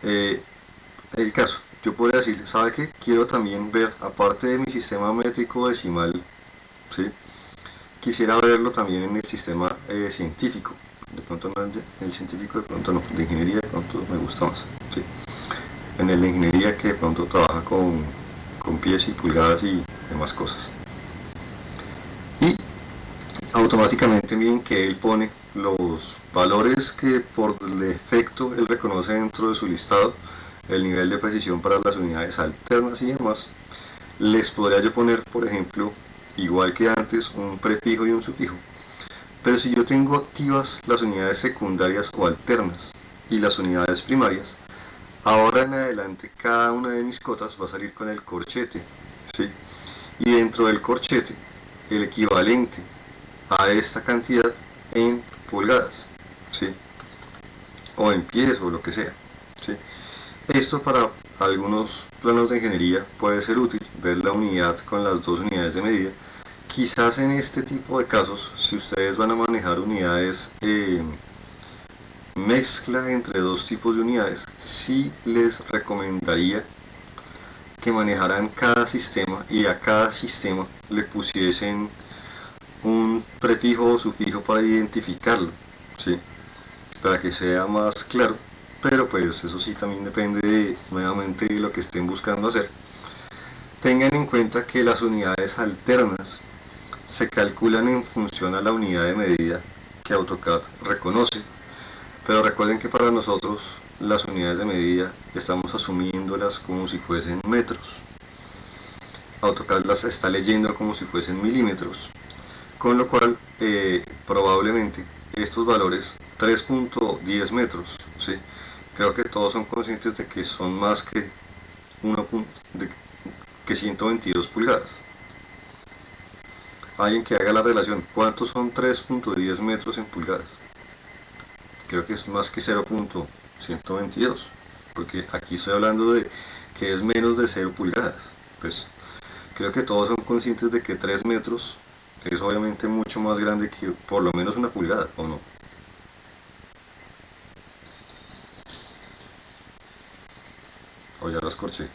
El caso, yo podría decirle, ¿sabe qué? Quiero también ver, aparte de mi sistema métrico decimal ¿sí? Quisiera verlo también en el sistema científico, de pronto no en el científico, de pronto no, de ingeniería de pronto me gusta más, ¿sí? En el de ingeniería que de pronto trabaja con pies y pulgadas y demás cosas. Y automáticamente miren que él pone los valores que por defecto él reconoce dentro de su listado, el nivel de precisión para las unidades alternas y demás. Les podría yo poner, por ejemplo, igual que antes, un prefijo y un sufijo. Pero si yo tengo activas las unidades secundarias o alternas y las unidades primarias, ahora en adelante cada una de mis cotas va a salir con el corchete, ¿sí? Y dentro del corchete, el equivalente a esta cantidad en pulgadas, ¿sí? O en pies o lo que sea, ¿sí? Esto para algunos planos de ingeniería puede ser útil, ver la unidad con las dos unidades de medida. Quizás en este tipo de casos, si ustedes van a manejar unidades mezcla entre dos tipos de unidades, sí les recomendaría que manejaran cada sistema y a cada sistema le pusiesen un prefijo o sufijo para identificarlo, ¿sí? Para que sea más claro, pero pues eso sí también depende nuevamente de lo que estén buscando hacer. Tengan en cuenta que las unidades alternas se calculan en función a la unidad de medida que AutoCAD reconoce, pero recuerden que para nosotros las unidades de medida estamos asumiéndolas como si fuesen metros. AutoCAD las está leyendo como si fuesen milímetros, con lo cual probablemente estos valores 3.10 metros, ¿sí? Creo que todos son conscientes de que son más que 122 pulgadas. Alguien que haga la relación, ¿cuántos son 3.10 metros en pulgadas? Creo que es más que 0.122, porque aquí estoy hablando de que es menos de 0 pulgadas. Pues creo que todos son conscientes de que 3 metros es obviamente mucho más grande que por lo menos una pulgada, ¿o no? O ya los corché.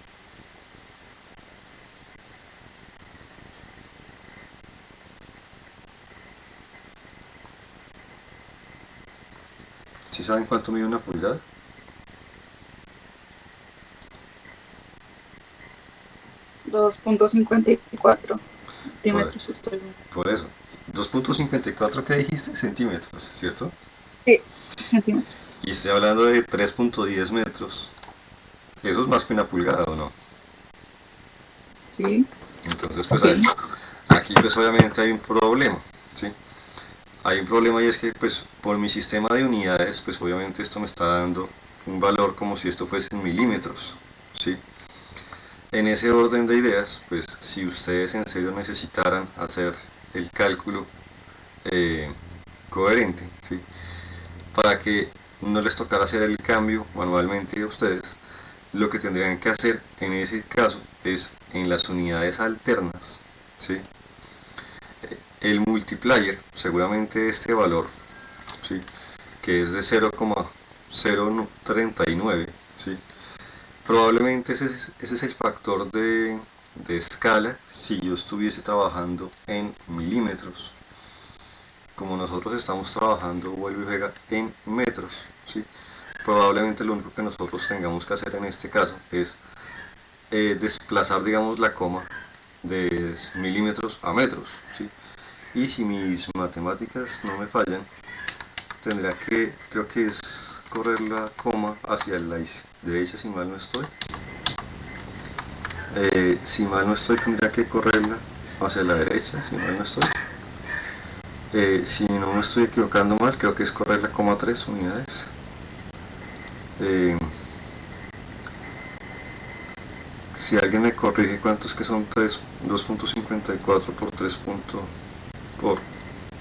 ¿Sí saben cuánto mide una pulgada? $2.54 centímetros Por, estoy bien. por eso. 2.54, ¿qué dijiste? Centímetros, ¿cierto? Sí, centímetros. Y estoy hablando de 3.10 metros. Eso es más que una pulgada, ¿o no? Sí, Entonces, pues sí. aquí pues obviamente hay un problema, ¿sí? Hay un problema y es que pues por mi sistema de unidades, pues obviamente esto me está dando un valor como si esto fuese en milímetros, ¿sí? En ese orden de ideas, pues si ustedes en serio necesitaran hacer el cálculo coherente, ¿sí? Para que no les tocara hacer el cambio manualmente a ustedes, lo que tendrían que hacer en ese caso es en las unidades alternas, ¿sí? El multiplier, seguramente este valor, ¿sí? Que es de 0,039, ¿sí? Probablemente ese es el factor de escala si yo estuviese trabajando en milímetros. Como nosotros estamos trabajando, vuelvo y pega, en metros, ¿sí? Probablemente lo único que nosotros tengamos que hacer en este caso es desplazar, digamos, la coma de milímetros a metros, ¿sí? Y si mis matemáticas no me fallan, tendría que, creo que es correr la coma hacia la derecha, si mal no estoy. Si mal no estoy, tendría que correrla hacia la derecha, si mal no estoy. Si no me estoy equivocando mal, creo que es correr la coma 3 unidades. Si alguien me corrige cuántos que son 2.54 por 3.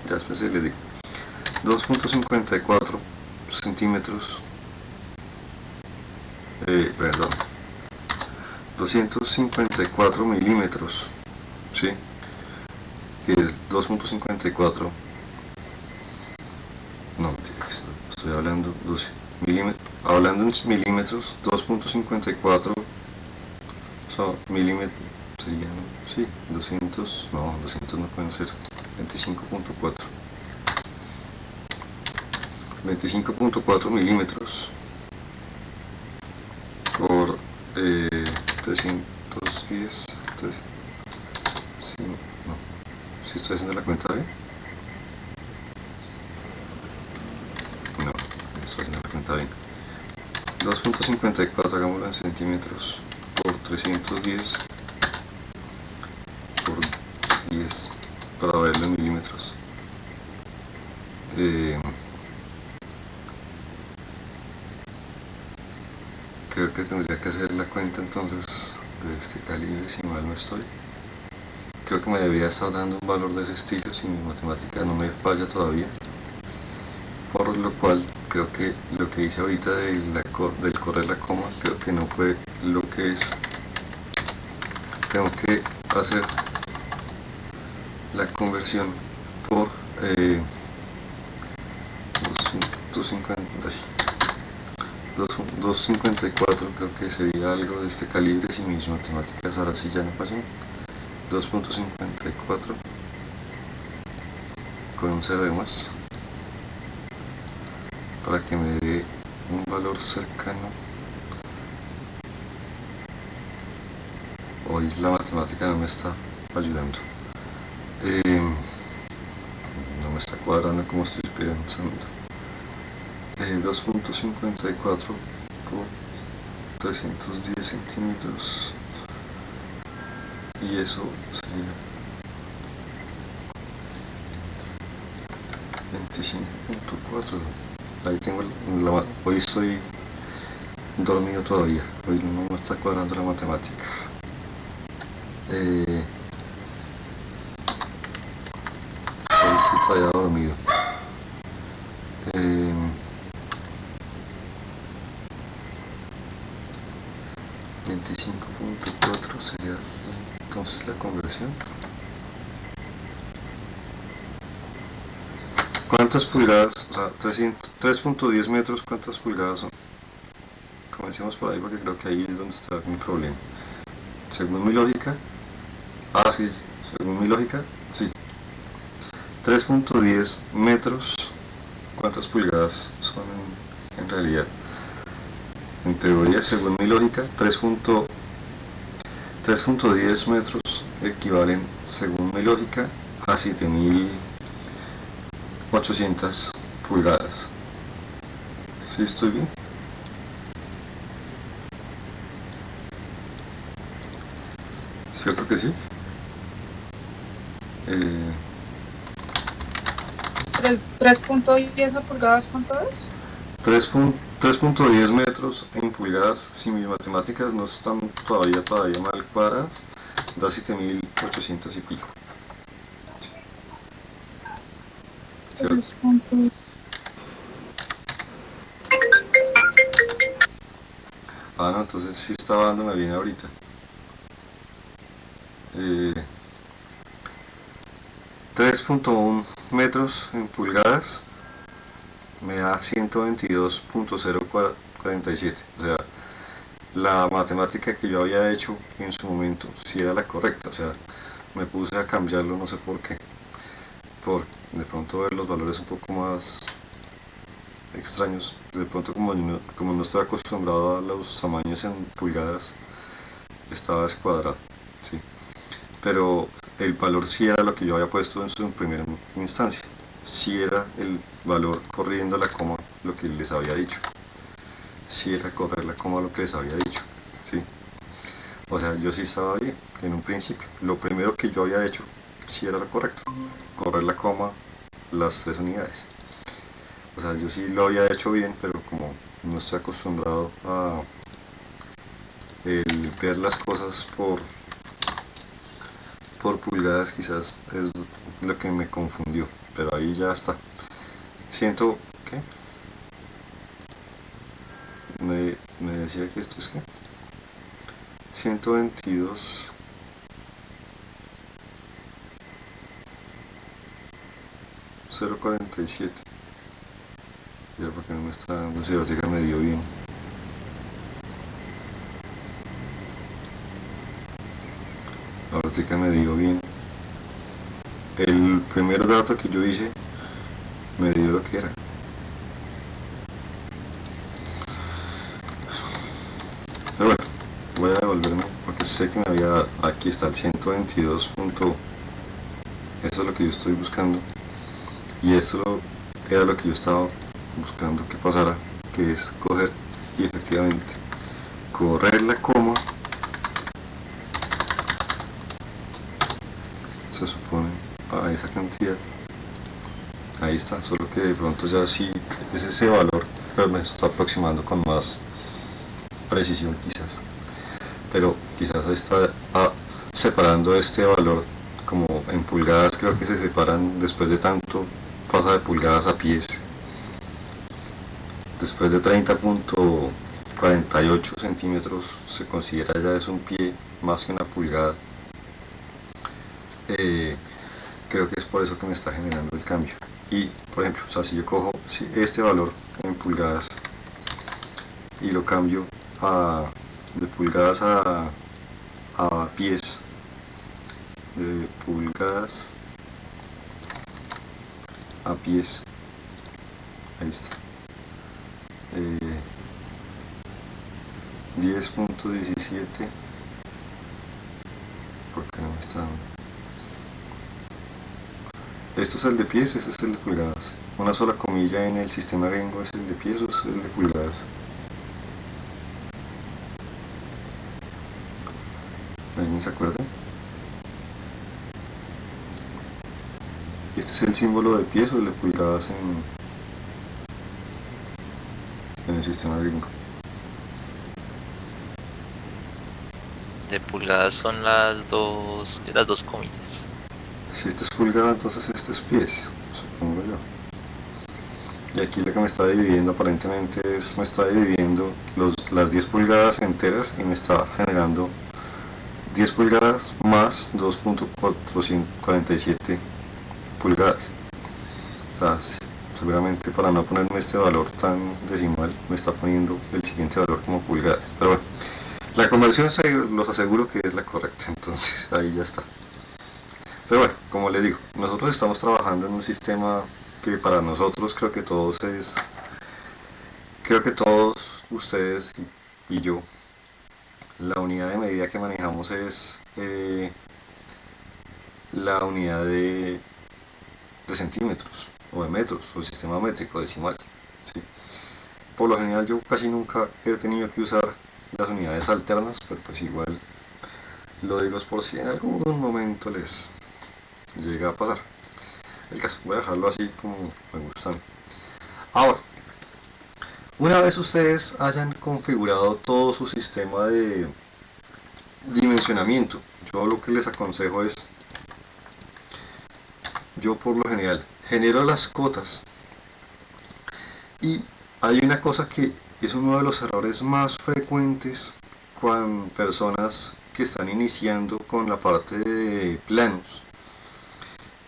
Ya después les digo. 2.54 centímetros. Perdón. 254 milímetros. ¿Sí? Que es 2.54. No, estoy hablando 12 milímetros. Hablando en milímetros, 2.54 milímetros, serían, sí, 200, no, 200 no pueden ser, 25.4. 25.4 milímetros por 310, sí, no, si estoy haciendo la cuenta bien, no, estoy haciendo la cuenta bien, 2.54, hagámoslo en centímetros, por 310 por 10 para verlo en milímetros. Creo que tendría que hacer la cuenta entonces de este calibre, si mal no estoy. Creo que me debería estar dando un valor de ese estilo si mi matemática no me falla todavía. Por lo cual creo que lo que hice ahorita del correr la coma, creo que no fue lo que es. Tengo que hacer la conversión por 254, creo que sería algo de este calibre si mis matemáticas ahora sí ya no pasan. 2.54 con un 0 de más para que me dé un valor cercano. Hoy la matemática no me está ayudando, no me está cuadrando como estoy pensando. 2.54 por 310 centímetros y eso sería 25.4. Ahí tengo hoy estoy dormido todavía, hoy no me está cuadrando la matemática. Hoy estoy todavía dormido. 25.4 sería entonces la conversión. ¿Cuántas pulgadas? O sea, 3.10 metros, ¿cuántas pulgadas son? Comencemos por ahí porque creo que ahí es donde está mi problema. Según mi lógica, sí, según mi lógica, sí. 3.10 metros, ¿cuántas pulgadas son en realidad? En teoría, según mi lógica, 3.10 metros equivalen, según mi lógica, a 7.800 pulgadas. ¿Sí estoy bien? ¿Cierto que sí? 3.10 pulgadas, ¿cuánto es? 3.10 metros en pulgadas, si mis matemáticas no están todavía mal cuadradas, da 7.800 y pico. ¿Cierto? No, entonces sí estaba dándome bien ahorita. 3.1 metros en pulgadas me da 122.047. O sea, la matemática que yo había hecho en su momento sí era la correcta. O sea, me puse a cambiarlo, no sé por qué. Por de pronto ver los valores un poco más extraños. De pronto como no estoy acostumbrado a los tamaños en pulgadas, estaba descuadrado. ¿Sí? Pero el valor sí era lo que yo había puesto en su primera instancia. Sí era el valor corriendo la coma lo que les había dicho. Sí era correr la coma lo que les había dicho. ¿Sí? O sea, yo sí estaba bien en un principio. Lo primero que yo había hecho sí era lo correcto. Correr la coma las 3 unidades. O sea, yo sí lo había hecho bien, pero como no estoy acostumbrado a ver las cosas por pulgadas, quizás es lo que me confundió, pero ahí ya está. Siento que me decía que esto es que 122 047. Ya porque no me está dando, si la me dio bien. Cortica me dio bien. El primer dato que yo hice me dio lo que era. Pero bueno, voy a devolverme porque sé que me había... Aquí está el 122. Eso es lo que yo estoy buscando. Y eso era lo que yo estaba buscando que pasara, que es coger y efectivamente correr la coma. Se supone a esa cantidad. Ahí está, solo que de pronto ya sí es ese valor, pero me está aproximando con más precisión quizás. Pero quizás está separando este valor como en pulgadas, creo que se separan después de tanto, pasa de pulgadas a pies. Después de 30.48 centímetros se considera ya es un pie más que una pulgada. Creo que es por eso que me está generando el cambio. Y por ejemplo, o sea, si yo cojo este valor en pulgadas y lo cambio de pulgadas a pies, de pulgadas a pies, ahí está, 10.17, porque no me está dando. Esto es el de pies, este es el de pulgadas. Una sola comilla en el sistema gringo es el de pies o es el de pulgadas. ¿Alguien se acuerda? Este es el símbolo de pies o el de pulgadas en el sistema gringo. De pulgadas son las dos comillas. Si este es pulgada, entonces este es pies, supongo yo. Y aquí lo que me está dividiendo aparentemente me está dividiendo las 10 pulgadas enteras y me está generando 10 pulgadas más 2.447 pulgadas. O sea, seguramente para no ponerme este valor tan decimal me está poniendo el siguiente valor como pulgadas. Pero bueno, la conversión los aseguro que es la correcta, entonces ahí ya está. Pero bueno, como les digo, nosotros estamos trabajando en un sistema que para nosotros creo que todos ustedes y yo, la unidad de medida que manejamos es la unidad de centímetros o de metros o el sistema métrico decimal, ¿sí? Por lo general yo casi nunca he tenido que usar las unidades alternas, pero pues igual lo digo por si en algún momento les llega a pasar. El caso, voy a dejarlo así como me gustan. Ahora, una vez ustedes hayan configurado todo su sistema de dimensionamiento, yo lo que les aconsejo es, yo por lo general genero las cotas, y hay una cosa que es uno de los errores más frecuentes con personas que están iniciando con la parte de planos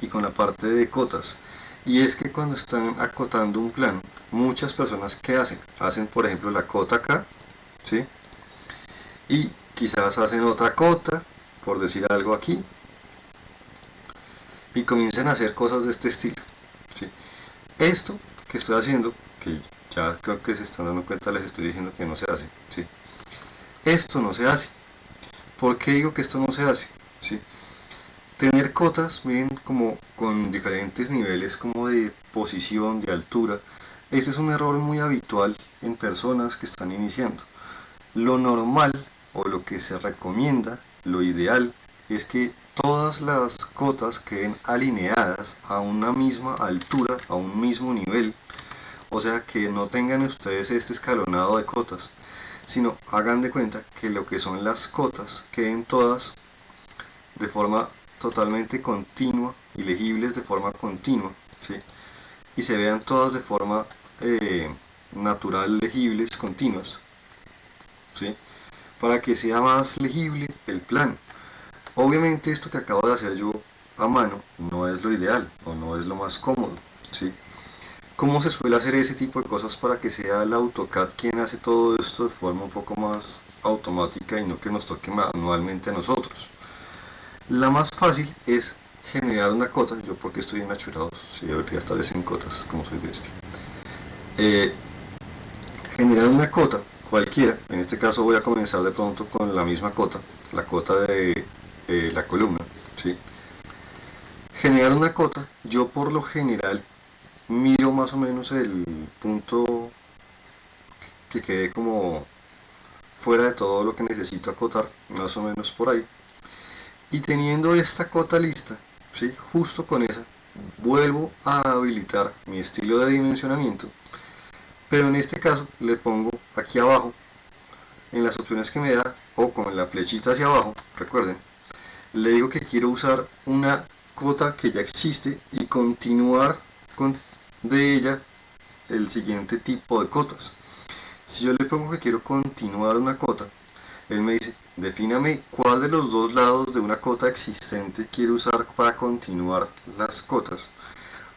y con la parte de cotas, y es que cuando están acotando un plano, muchas personas ¿qué hacen? Hacen por ejemplo la cota acá, ¿sí? Y quizás hacen otra cota, por decir algo aquí, y comienzan a hacer cosas de este estilo, ¿sí? Esto que estoy haciendo, que ya creo que se están dando cuenta, les estoy diciendo que no se hace, ¿sí? Esto no se hace. ¿Por qué digo que esto no se hace? ¿Sí? Tener cotas, miren, como con diferentes niveles como de posición, de altura, ese es un error muy habitual en personas que están iniciando. Lo normal o lo que se recomienda, lo ideal, es que todas las cotas queden alineadas a una misma altura, a un mismo nivel, o sea que no tengan ustedes este escalonado de cotas, sino hagan de cuenta que lo que son las cotas queden todas de forma totalmente continua y legibles de forma continua, ¿sí? Y se vean todas de forma natural, legibles, continuas, ¿sí? Para que sea más legible el plano. Obviamente esto que acabo de hacer yo a mano no es lo ideal o no es lo más cómodo, ¿sí? ¿Cómo se suele hacer ese tipo de cosas para que sea el AutoCAD quien hace todo esto de forma un poco más automática y no que nos toque manualmente a nosotros? La más fácil es generar una cota. Yo porque estoy en achurados, si debería estar en cotas, como soy de este. Eh, Generar una cota cualquiera. En este caso voy a comenzar de pronto con la misma cota, la cota de la columna, ¿sí? Generar una cota, yo por lo general miro más o menos el punto que quede como fuera de todo lo que necesito acotar, más o menos por ahí. Y teniendo esta cota lista, ¿sí? Justo con esa, vuelvo a habilitar mi estilo de dimensionamiento, pero en este caso le pongo aquí abajo, en las opciones que me da, o con la flechita hacia abajo, recuerden, le digo que quiero usar una cota que ya existe y continuar con de ella el siguiente tipo de cotas. Si yo le pongo que quiero continuar una cota, él me dice, defíname cuál de los dos lados de una cota existente quiero usar para continuar las cotas.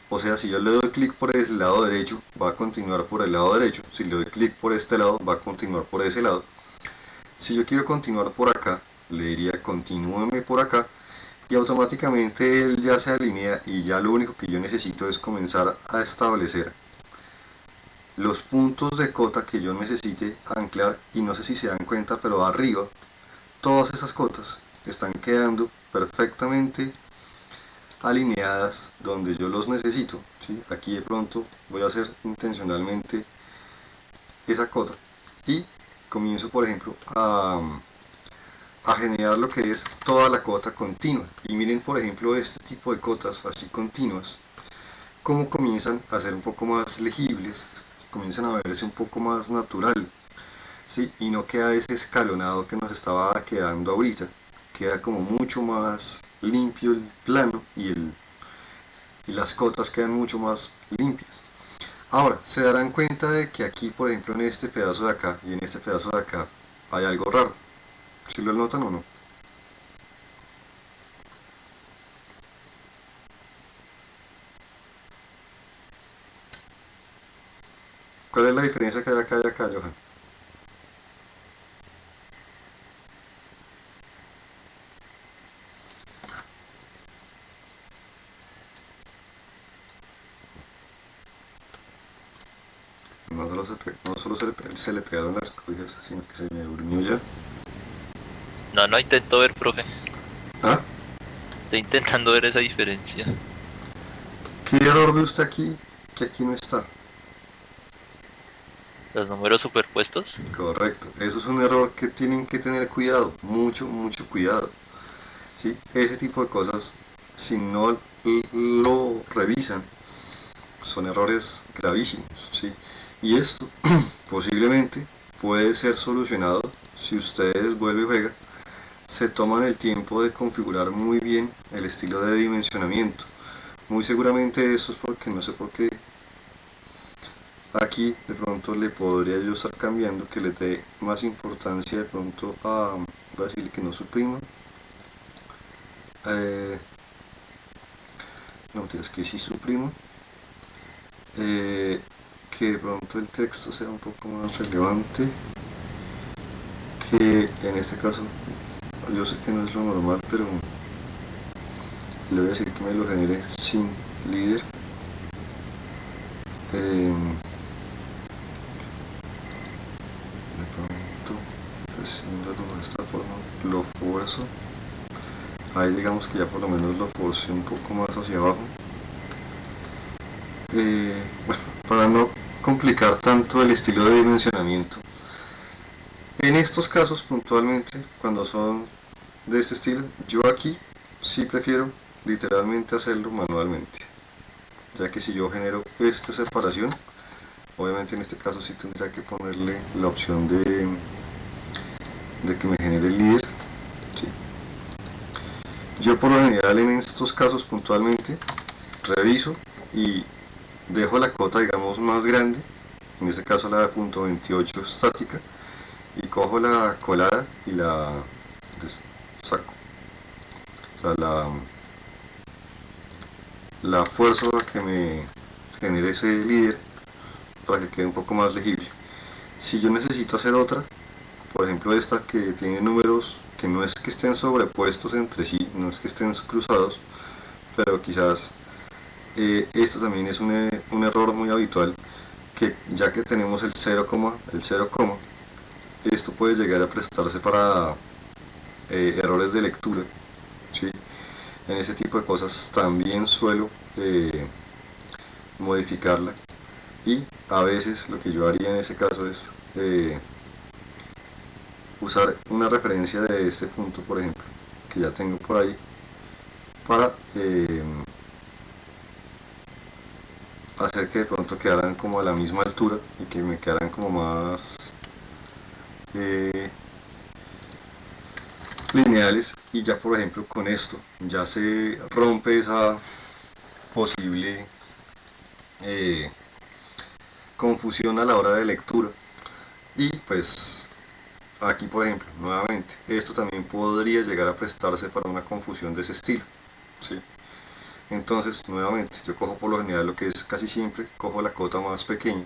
O sea, si yo le doy clic por el lado derecho, va a continuar por el lado derecho. Si le doy clic por este lado, va a continuar por ese lado. Si yo quiero continuar por acá, le diría continúeme por acá y automáticamente él ya se alinea y ya lo único que yo necesito es comenzar a establecer los puntos de cota que yo necesite anclar. Y no sé si se dan cuenta, pero arriba todas esas cotas están quedando perfectamente alineadas donde yo los necesito, ¿sí? Aquí de pronto voy a hacer intencionalmente esa cota y comienzo por ejemplo a generar lo que es toda la cota continua. Y miren por ejemplo este tipo de cotas así continuas, como comienzan a ser un poco más legibles, comienzan a verse un poco más natural, ¿sí? Y no queda ese escalonado que nos estaba quedando ahorita, queda como mucho más limpio el plano y las cotas quedan mucho más limpias. Ahora, se darán cuenta de que aquí, por ejemplo, en este pedazo de acá y en este pedazo de acá hay algo raro. ¿Sí lo notan o no? ¿Cuál es la diferencia que hay acá y acá, Johan? No solo se le pegaron las cobijas, sino que se me durmió ya. No, no intento ver, profe. ¿Ah? Estoy intentando ver esa diferencia. ¿Qué error ve usted aquí que aquí no está? Los números superpuestos. Correcto, eso es un error que tienen que tener cuidado, mucho, mucho cuidado, ¿sí? Ese tipo de cosas, si no lo revisan, son errores gravísimos, ¿sí? Y esto posiblemente puede ser solucionado si ustedes vuelven y juegan, se toman el tiempo de configurar muy bien el estilo de dimensionamiento. Muy seguramente esto es porque no sé por qué aquí de pronto le podría yo estar cambiando, que le dé más importancia de pronto a, voy a decir que no suprima, no, es que sí suprimo, que de pronto el texto sea un poco más relevante, que en este caso yo sé que no es lo normal, pero le voy a decir que me lo genere sin líder. De pronto, haciéndolo de esta forma, lo fuerzo. Ahí digamos que ya por lo menos lo forcé un poco más hacia abajo. Bueno, para no complicar tanto el estilo de dimensionamiento. En estos casos puntualmente, cuando son de este estilo, yo aquí sí prefiero literalmente hacerlo manualmente, ya que si yo genero esta separación, obviamente en este caso sí tendría que ponerle la opción de que me genere el líder, ¿sí? Yo por lo general en estos casos puntualmente reviso y dejo la cota digamos más grande, en este caso la de punto 28 estática, y cojo la colada y la saco, o sea, la fuerzo a que me genere ese líder para que quede un poco más legible. Si yo necesito hacer otra, por ejemplo esta que tiene números que no es que estén sobrepuestos entre sí, no es que estén cruzados, pero quizás esto también es un error muy habitual, que ya que tenemos el 0, el 0, esto puede llegar a prestarse para errores de lectura, ¿sí? En ese tipo de cosas también suelo modificarla, y a veces lo que yo haría en ese caso es usar una referencia de este punto, por ejemplo, que ya tengo por ahí, para hacer que de pronto quedaran como a la misma altura y que me quedaran como más lineales, y ya por ejemplo con esto ya se rompe esa posible confusión a la hora de lectura. Y pues aquí por ejemplo, nuevamente, esto también podría llegar a prestarse para una confusión de ese estilo, ¿sí? Entonces nuevamente yo cojo por lo general lo que es casi siempre, cojo la cota más pequeña,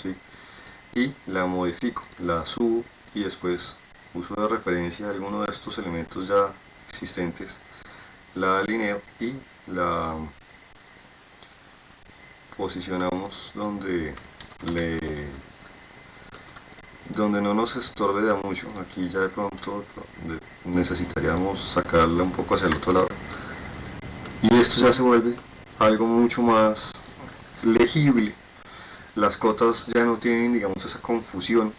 ¿sí? Y la modifico, la subo, y después uso de referencia alguno de estos elementos ya existentes, la alineo y la posicionamos donde no nos estorbe de mucho. Aquí ya de pronto necesitaríamos sacarla un poco hacia el otro lado, y esto ya se vuelve algo mucho más legible. Las cotas ya no tienen, digamos, esa confusión.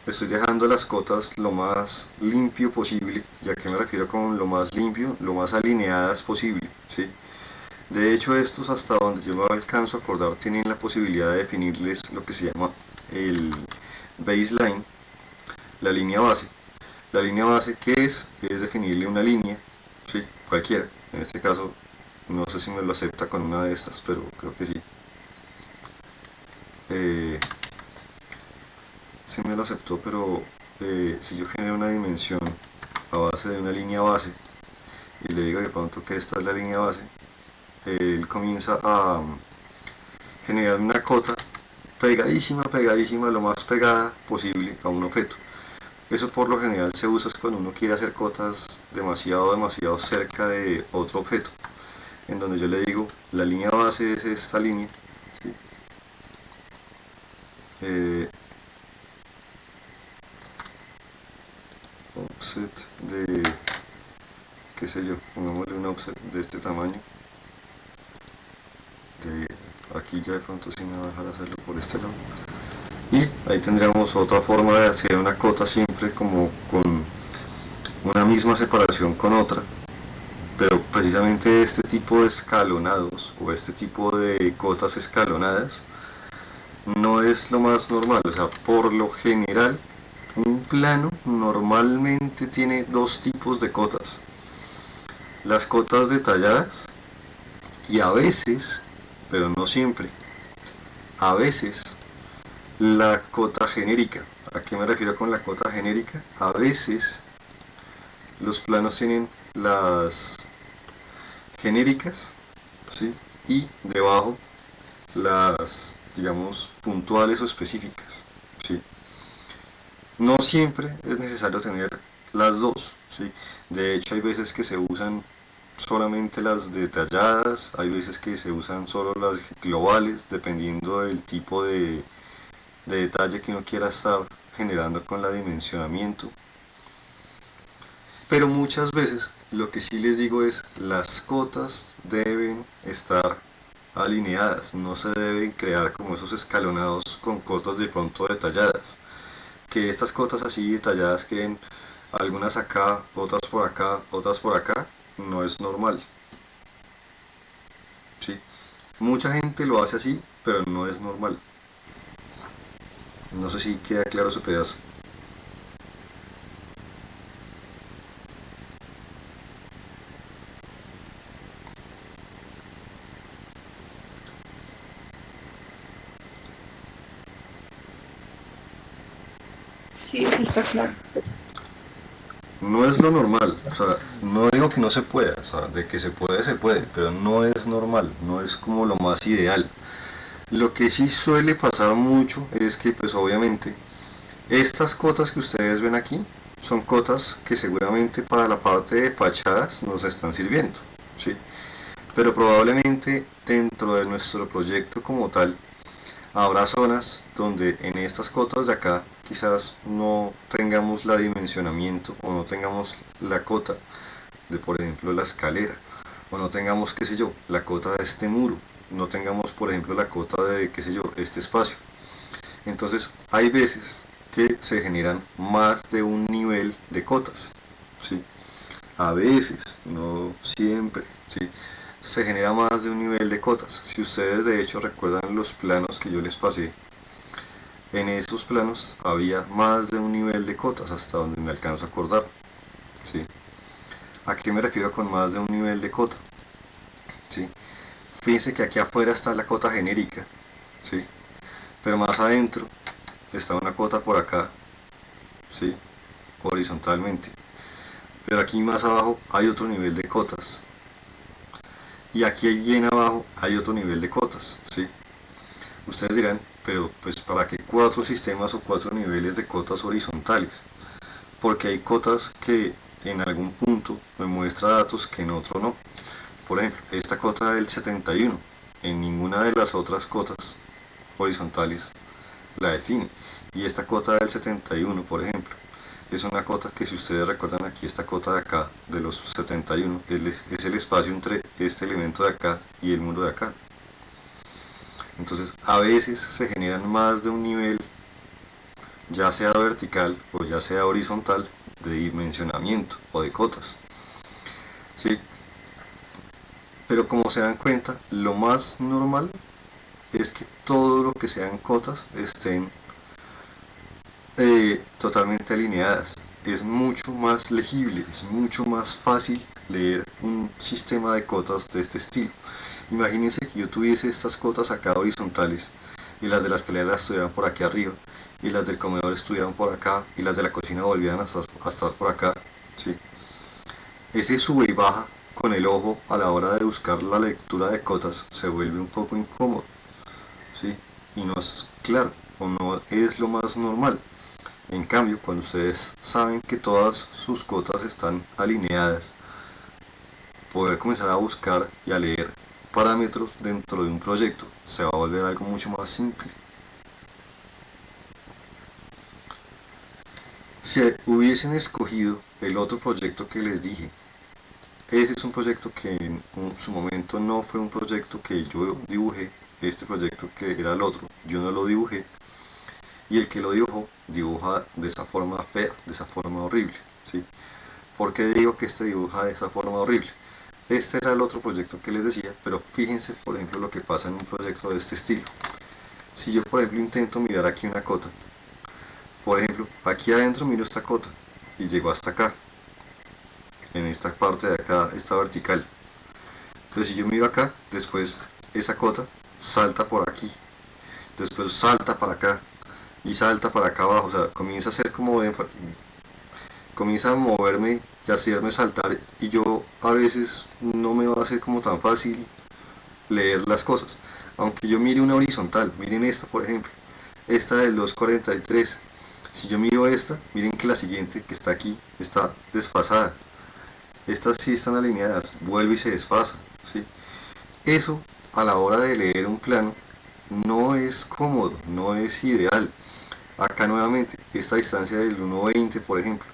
Estoy dejando las cotas lo más limpio posible. ¿Y a qué me refiero con lo más limpio? Lo más alineadas posible, ¿sí? De hecho, estos, hasta donde yo me alcanzo a acordar, tienen la posibilidad de definirles lo que se llama el baseline, la línea base. La línea base, ¿qué es? Es definirle una línea, ¿sí? Cualquiera. En este caso, no sé si me lo acepta con una de estas, pero creo que sí. Sí me lo aceptó, pero si yo genero una dimensión a base de una línea base y le digo de pronto que esta es la línea base, él comienza a generar una cota pegadísima, lo más pegada posible a un objeto. Eso por lo general se usa cuando uno quiere hacer cotas demasiado cerca de otro objeto, en donde yo le digo la línea base es esta línea, ¿sí? Offset de, qué sé yo, pongámosle un offset de este tamaño. Aquí ya de pronto sí me va a dejar hacerlo por este lado, y ahí tendríamos otra forma de hacer una cota siempre como con una misma separación con otra. Pero precisamente este tipo de escalonados o este tipo de cotas escalonadas no es lo más normal. O sea, por lo general un plano normalmente tiene dos tipos de cotas: las cotas detalladas, y a veces, pero no siempre, a veces la cota genérica. ¿A qué me refiero con la cota genérica? A veces los planos tienen las genéricas, ¿sí? Y debajo las, digamos, puntuales o específicas, ¿sí? No siempre es necesario tener las dos, ¿sí? De hecho, hay veces que se usan solamente las detalladas, hay veces que se usan solo las globales, dependiendo del tipo de detalle que uno quiera estar generando con el dimensionamiento. Pero muchas veces lo que sí les digo es, las cotas deben estar alineadas, no se deben crear como esos escalonados con cotas de pronto detalladas. Que estas cotas así detalladas queden algunas acá, otras por acá, otras por acá, no es normal, ¿sí? Mucha gente lo hace así, pero no es normal. No sé si queda claro ese pedazo. Sí, sí está claro. No es lo normal, o sea, no digo que no se pueda, o sea, de que se puede, pero no es normal, no es como lo más ideal. Lo que sí suele pasar mucho es que, pues obviamente, estas cotas que ustedes ven aquí son cotas que seguramente para la parte de fachadas nos están sirviendo, ¿sí? Pero probablemente dentro de nuestro proyecto como tal habrá zonas donde en estas cotas de acá quizás no tengamos la dimensionamiento o no tengamos la cota de, por ejemplo, la escalera, o no tengamos, qué sé yo, la cota de este muro, no tengamos, por ejemplo, la cota de, qué sé yo, este espacio. Entonces hay veces que se generan más de un nivel de cotas, ¿sí? A veces, no siempre, ¿sí? Se genera más de un nivel de cotas. Si ustedes de hecho recuerdan los planos que yo les pasé, en esos planos había más de un nivel de cotas hasta donde me alcanzo a acordar, ¿sí? ¿A qué me refiero con más de un nivel de cota? ¿Sí? Fíjense que aquí afuera está la cota genérica, ¿sí? Pero más adentro está una cota por acá, ¿sí? Horizontalmente. Pero aquí más abajo hay otro nivel de cotas. Y aquí bien abajo hay otro nivel de cotas, ¿sí? Ustedes dirán, pero pues ¿para qué 4 sistemas o 4 niveles de cotas horizontales? Porque hay cotas que en algún punto me muestra datos que en otro no. Por ejemplo, esta cota del 71, en ninguna de las otras cotas horizontales la define. Y esta cota del 71, por ejemplo, es una cota que, si ustedes recuerdan, aquí esta cota de acá, de los 71, es el espacio entre este elemento de acá y el muro de acá. Entonces, a veces se generan más de un nivel, ya sea vertical o ya sea horizontal, de dimensionamiento o de cotas, ¿sí? Pero como se dan cuenta, lo más normal es que todo lo que sean cotas estén totalmente alineadas. Es mucho más legible, es mucho más fácil leer un sistema de cotas de este estilo. Imagínense que yo tuviese estas cotas acá horizontales y las de la escalera estuvieran por aquí arriba y las del comedor estuvieran por acá y las de la cocina volvieran a estar por acá, ¿sí? Ese sube y baja con el ojo a la hora de buscar la lectura de cotas se vuelve un poco incómodo, ¿sí? Y no es claro o no es lo más normal. En cambio, cuando ustedes saben que todas sus cotas están alineadas, poder comenzar a buscar y a leer parámetros dentro de un proyecto se va a volver algo mucho más simple. Si hubiesen escogido el otro proyecto que les dije, ese es un proyecto que en su momento no fue un proyecto que yo dibujé, este proyecto que era el otro, yo no lo dibujé, y el que lo dibujó dibuja de esa forma fea, de esa forma horrible, ¿sí? ¿Por qué digo que este dibuja de esa forma horrible? Este era el otro proyecto que les decía, pero fíjense por ejemplo lo que pasa en un proyecto de este estilo. Si yo por ejemplo intento mirar aquí una cota, por ejemplo aquí adentro miro esta cota y llego hasta acá, en esta parte de acá, esta vertical, pero si yo miro acá, después esa cota salta por aquí, después salta para acá y salta para acá abajo, o sea, comienza a ser como comienza a moverme y a hacerme saltar, y yo a veces no me va a hacer como tan fácil leer las cosas. Aunque yo mire una horizontal, miren esta por ejemplo, esta del 243, si yo miro esta, miren que la siguiente que está aquí está desfasada, estas sí están alineadas, vuelve y se desfasa, ¿sí? Eso a la hora de leer un plano no es cómodo, no es ideal. Acá nuevamente, esta distancia del 1.20 por ejemplo,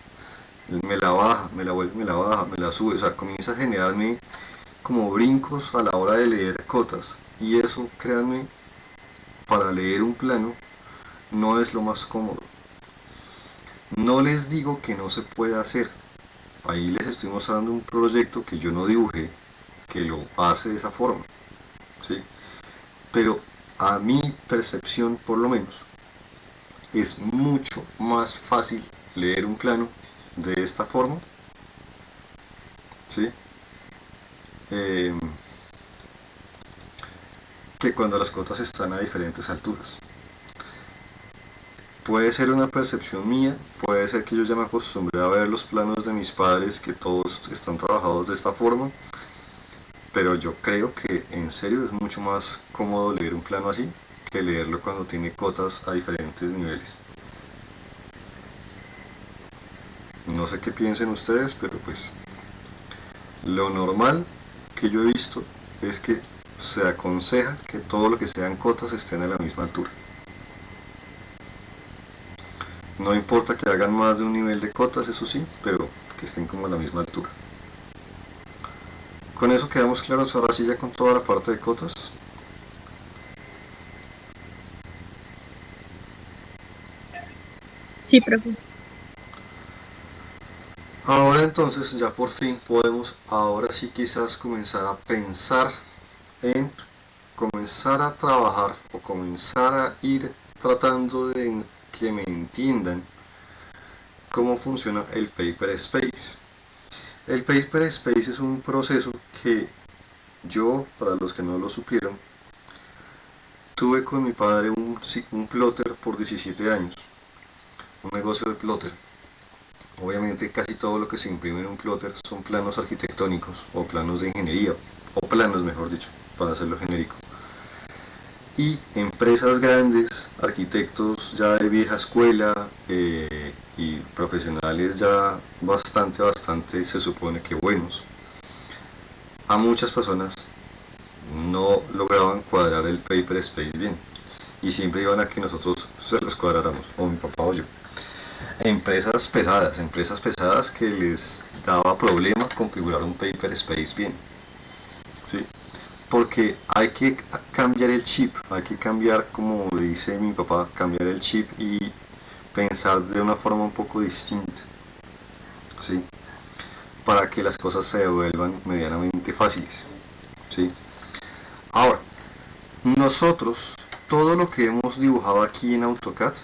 me la baja, me la vuelve, me la baja, me la sube, o sea, comienza a generarme como brincos a la hora de leer cotas, y eso, créanme, para leer un plano no es lo más cómodo. No les digo que no se pueda hacer, ahí les estoy mostrando un proyecto que yo no dibujé, que lo hace de esa forma, ¿sí? Pero a mi percepción por lo menos, es mucho más fácil leer un plano de esta forma, ¿sí? Que cuando las cotas están a diferentes alturas. Puede ser una percepción mía, puede ser que yo ya me acostumbré a ver los planos de mis padres, que todos están trabajados de esta forma, pero yo creo que en serio es mucho más cómodo leer un plano así que leerlo cuando tiene cotas a diferentes niveles. No sé qué piensen ustedes, pero pues lo normal que yo he visto es que se aconseja que todo lo que sean cotas estén a la misma altura. No importa que hagan más de un nivel de cotas, eso sí, pero que estén como a la misma altura. Con eso quedamos claros ahora sí ya con toda la parte de cotas. Sí, profe. Ahora entonces ya por fin podemos ahora sí quizás comenzar a pensar en comenzar a trabajar o comenzar a ir tratando de que me entiendan cómo funciona el Paper Space. El Paper Space es un proceso que yo, para los que no lo supieron, tuve con mi padre un plotter por 17 años, un negocio de plotter. Obviamente casi todo lo que se imprime en un plotter son planos arquitectónicos o planos de ingeniería, o planos mejor dicho, para hacerlo genérico. Y empresas grandes, arquitectos ya de vieja escuela y profesionales ya bastante se supone que buenos, a muchas personas no lograban cuadrar el paper space bien y siempre iban a que nosotros se los cuadráramos, o mi papá o yo. Empresas pesadas que les daba problema configurar un paper space bien, ¿sí? Porque hay que cambiar el chip, hay que cambiar, como dice mi papá, cambiar el chip y pensar de una forma un poco distinta, ¿sí? Para que las cosas se vuelvan medianamente fáciles, ¿sí? Ahora, nosotros, todo lo que hemos dibujado aquí en AutoCAD,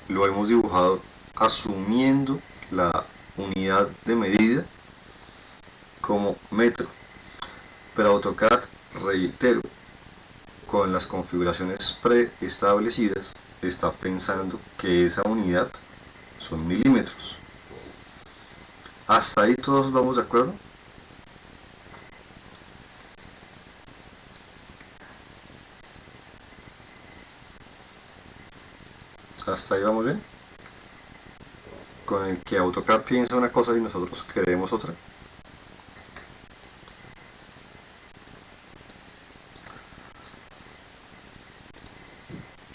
lo hemos dibujado asumiendo la unidad de medida como metro. Pero AutoCAD, reitero, con las configuraciones preestablecidas, está pensando que esa unidad son milímetros. ¿Hasta ahí todos vamos de acuerdo? ¿Hasta ahí vamos bien? Con el que AutoCAD piensa una cosa y nosotros queremos otra.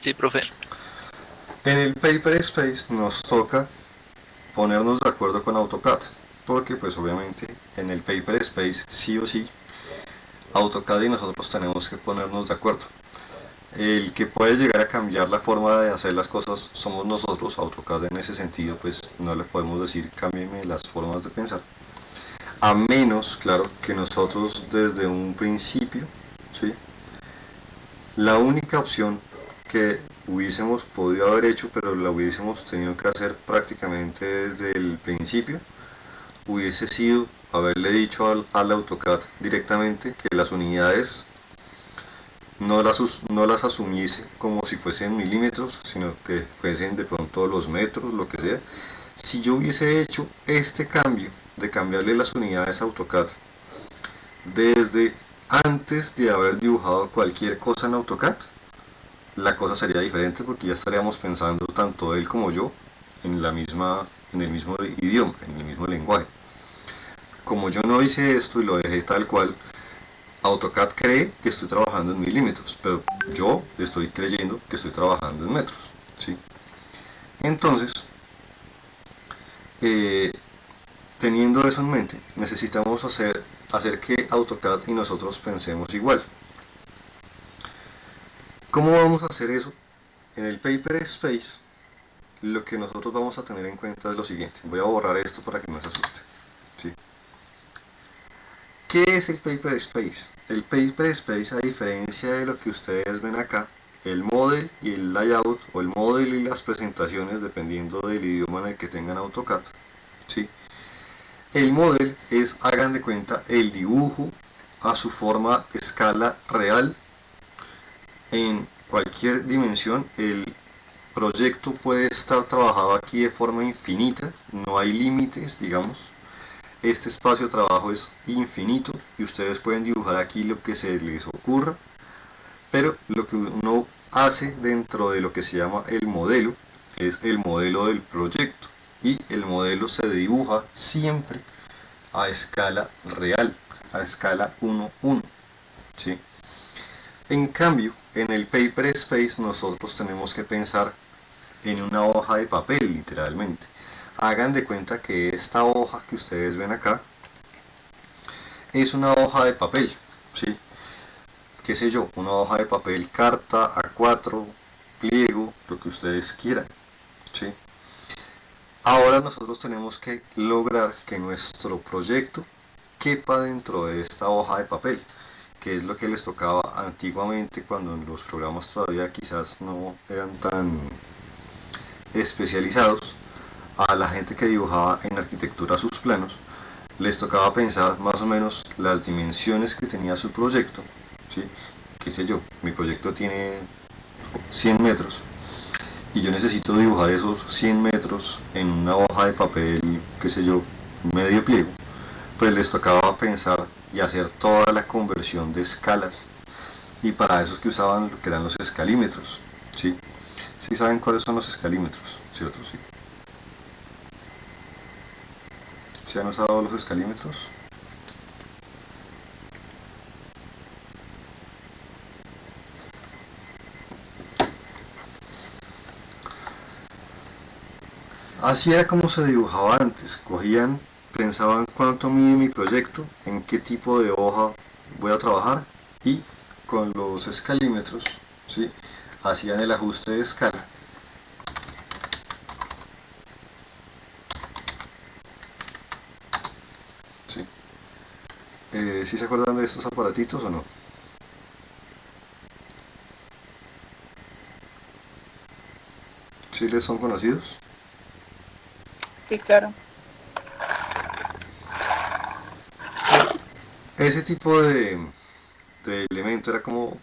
Sí, profe. En el Paper Space nos toca ponernos de acuerdo con AutoCAD, porque pues obviamente en el Paper Space sí o sí AutoCAD y nosotros tenemos que ponernos de acuerdo. El que puede llegar a cambiar la forma de hacer las cosas somos nosotros. AutoCAD en ese sentido pues no le podemos decir cámbieme las formas de pensar, a menos, claro, que nosotros desde un principio, ¿sí? La única opción que hubiésemos podido haber hecho, pero la hubiésemos tenido que hacer prácticamente desde el principio, hubiese sido haberle dicho al AutoCAD directamente que las unidades no las asumiese como si fuesen milímetros, sino que fuesen de pronto los metros, lo que sea. Si yo hubiese hecho este cambio de cambiarle las unidades a AutoCAD desde antes de haber dibujado cualquier cosa en AutoCAD, la cosa sería diferente porque ya estaríamos pensando tanto él como yo en en el mismo idioma, en el mismo lenguaje. Como yo no hice esto y lo dejé tal cual, AutoCAD cree que estoy trabajando en milímetros, pero yo estoy creyendo que estoy trabajando en metros, ¿sí? Entonces, teniendo eso en mente, necesitamos hacer que AutoCAD y nosotros pensemos igual. ¿Cómo vamos a hacer eso? En el Paper Space, lo que nosotros vamos a tener en cuenta es lo siguiente. Voy a borrar esto para que no se asuste, ¿sí? ¿Qué es el Paper Space? El Paper Space, a diferencia de lo que ustedes ven acá, el model y el layout, o el model y las presentaciones, dependiendo del idioma en el que tengan AutoCAD, ¿sí? El model es, hagan de cuenta, el dibujo a su forma escala real en cualquier dimensión. El proyecto puede estar trabajado aquí de forma infinita, no hay límites, digamos. Este espacio de trabajo es infinito y ustedes pueden dibujar aquí lo que se les ocurra, pero lo que uno hace dentro de lo que se llama el modelo es el modelo del proyecto, y el modelo se dibuja siempre a escala real, a escala 1:1, ¿sí? En cambio, en el Paper Space nosotros tenemos que pensar en una hoja de papel, literalmente. Hagan de cuenta que esta hoja que ustedes ven acá es una hoja de papel, ¿sí? Qué sé yo, una hoja de papel, carta, A4, pliego, lo que ustedes quieran, ¿sí? Ahora nosotros tenemos que lograr que nuestro proyecto quepa dentro de esta hoja de papel, que es lo que les tocaba antiguamente cuando los programas todavía quizás no eran tan especializados. A la gente que dibujaba en arquitectura sus planos les tocaba pensar más o menos las dimensiones que tenía su proyecto, ¿sí? Qué sé yo, mi proyecto tiene 100 metros y yo necesito dibujar esos 100 metros en una hoja de papel, qué sé yo, medio pliego. Pues les tocaba pensar y hacer toda la conversión de escalas, y para eso es que usaban lo que eran los escalímetros, ¿sí? ¿Sí saben cuáles son los escalímetros? ¿Cierto? Sí. ¿Se han usado los escalímetros? Así era como se dibujaba antes. Cogían, pensaban cuánto mide mi proyecto, en qué tipo de hoja voy a trabajar, y con los escalímetros, ¿sí?, hacían el ajuste de escala. ¿Sí? ¿Sí se acuerdan de estos aparatitos o no? ¿Sí les son conocidos? Sí, claro. Ese tipo de elemento era como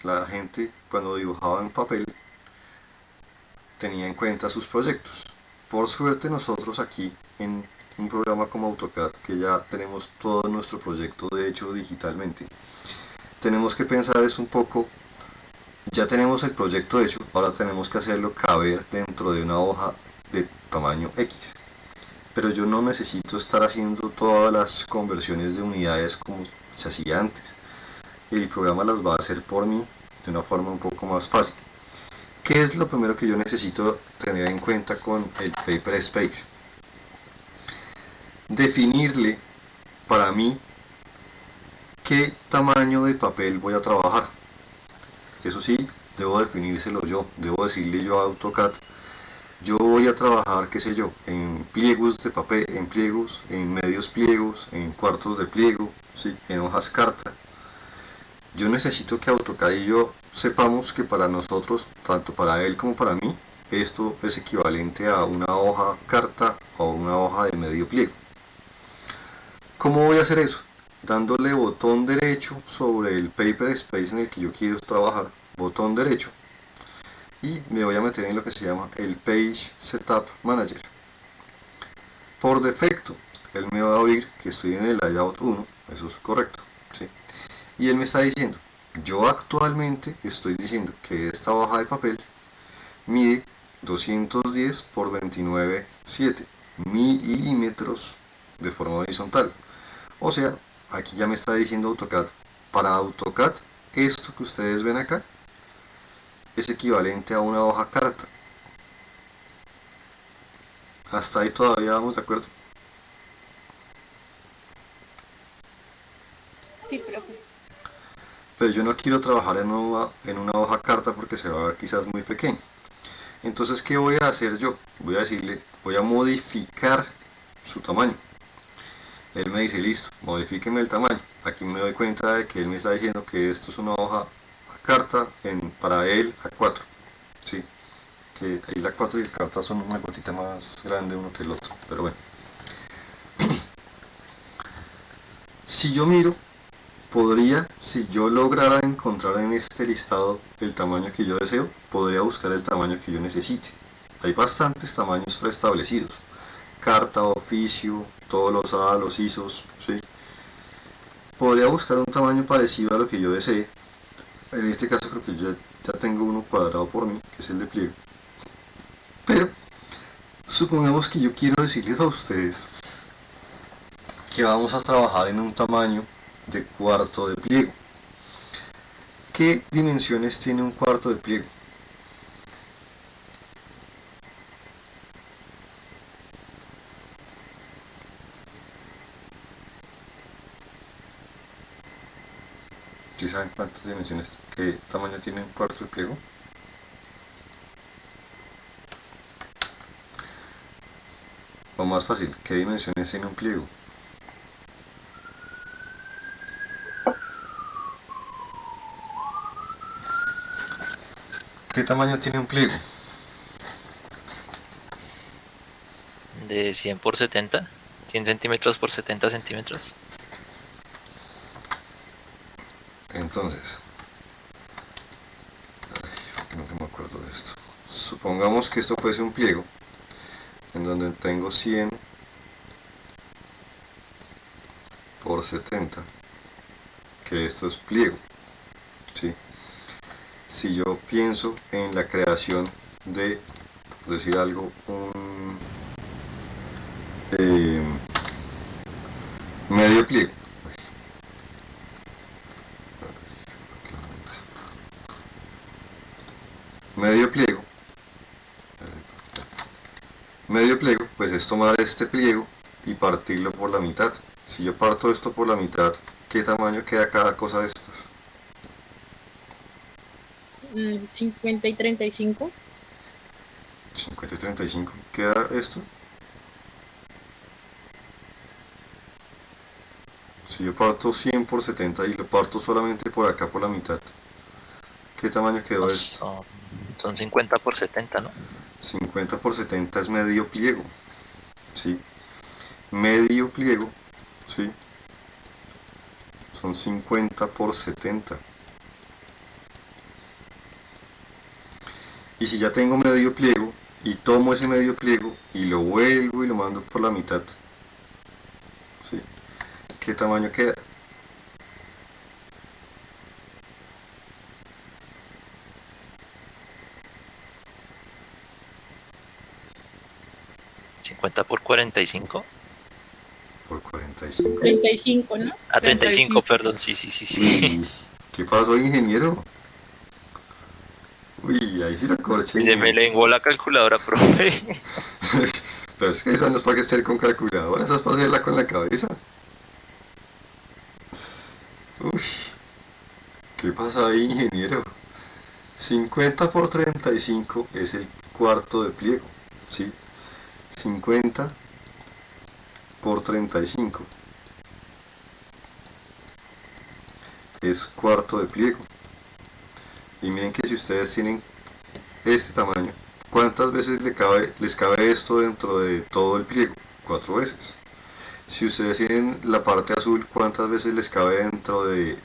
la gente cuando dibujaba en papel tenía en cuenta sus proyectos. Por suerte nosotros aquí en un programa como AutoCAD, que ya tenemos todo nuestro proyecto de hecho digitalmente, tenemos que pensar es un poco, ya tenemos el proyecto hecho, ahora tenemos que hacerlo caber dentro de una hoja de tamaño X. Pero yo no necesito estar haciendo todas las conversiones de unidades como se hacía antes. El programa las va a hacer por mí de una forma un poco más fácil. ¿Qué es lo primero que yo necesito tener en cuenta con el Paper Space? Definirle para mí qué tamaño de papel voy a trabajar. Eso sí, debo definírselo yo, debo decirle yo a AutoCAD, yo voy a trabajar, qué sé yo, en pliegos de papel, en pliegos, en medios pliegos, en cuartos de pliego, ¿sí?, en hojas carta. Yo necesito que AutoCAD y yo sepamos que para nosotros, tanto para él como para mí, esto es equivalente a una hoja carta o una hoja de medio pliego. ¿Cómo voy a hacer eso? Dándole botón derecho sobre el Paper Space en el que yo quiero trabajar, botón derecho, y me voy a meter en lo que se llama el Page Setup Manager. Por defecto, él me va a abrir que estoy en el layout 1, eso es correcto, ¿sí? Y él me está diciendo, yo actualmente estoy diciendo que esta hoja de papel mide 210 por 29,7 milímetros de forma horizontal. O sea, aquí ya me está diciendo AutoCAD, para AutoCAD, esto que ustedes ven acá es equivalente a una hoja carta. Hasta ahí todavía vamos de acuerdo. Sí, profe. Pero yo no quiero trabajar en una hoja carta porque se va a ver quizás muy pequeño. Entonces, ¿qué voy a hacer yo? Voy a decirle, voy a modificar su tamaño. Él me dice, listo, modifíqueme el tamaño. Aquí me doy cuenta de que él me está diciendo que esto es una hoja carta para él A4. ¿Sí? Que ahí la 4 y el carta son una gotita más grande uno que el otro. Pero bueno. Si yo miro, si yo lograra encontrar en este listado el tamaño que yo deseo, podría buscar el tamaño que yo necesite. Hay bastantes tamaños preestablecidos. Carta, oficio, todos los A, los ISOs, ¿sí? Podría buscar un tamaño parecido a lo que yo desee. En este caso creo que ya tengo uno cuadrado por mí, que es el de pliego. Pero Supongamos que yo quiero decirles a ustedes que vamos a trabajar en un tamaño de cuarto de pliego. ¿Qué dimensiones tiene un cuarto de pliego? ¿Sí saben cuántas dimensiones, qué tamaño tiene un cuarto de pliego? O más fácil, ¿qué dimensiones tiene un pliego? ¿Qué tamaño tiene un pliego? De 100 por 70. 100 centímetros por 70 centímetros. Entonces, ¿por qué no me acuerdo de esto? Supongamos que esto fuese un pliego en donde tengo 100 por 70, que esto es pliego, ¿sí? Si yo pienso en la creación de, por decir algo, un medio pliego, medio pliego, pues es tomar este pliego y partirlo por la mitad. Si yo parto esto por la mitad, ¿qué tamaño queda cada cosa de estas? 50 y 35. 50 y 35. ¿Queda esto? Si yo parto 100 por 70 y lo parto solamente por acá por la mitad, ¿qué tamaño quedó esto? Son 50 por 70, ¿no? 50 por 70 es medio pliego, ¿sí? Medio pliego, ¿sí? Son 50 por 70. Y si ya tengo medio pliego y tomo ese medio pliego y lo vuelvo y lo mando por la mitad, ¿sí? ¿Qué tamaño queda? ¿50 por 45? Por 45. 35, ¿no? Ah, 35, perdón, sí. Uy, ¿qué pasó, ingeniero? Uy, ahí sí la corché. Se me lenguó la calculadora, profe. Pero es que esa no es para que esté con calculadora, esa es para hacerla con la cabeza. Uy, ¿qué pasa ahí, ingeniero? 50 por 35 es el cuarto de pliego, ¿sí? 50 por 35 es cuarto de pliego. Y miren que si ustedes tienen este tamaño, ¿cuántas veces les cabe esto dentro de todo el pliego? 4 veces. Si ustedes tienen la parte azul, ¿cuántas veces les cabe dentro de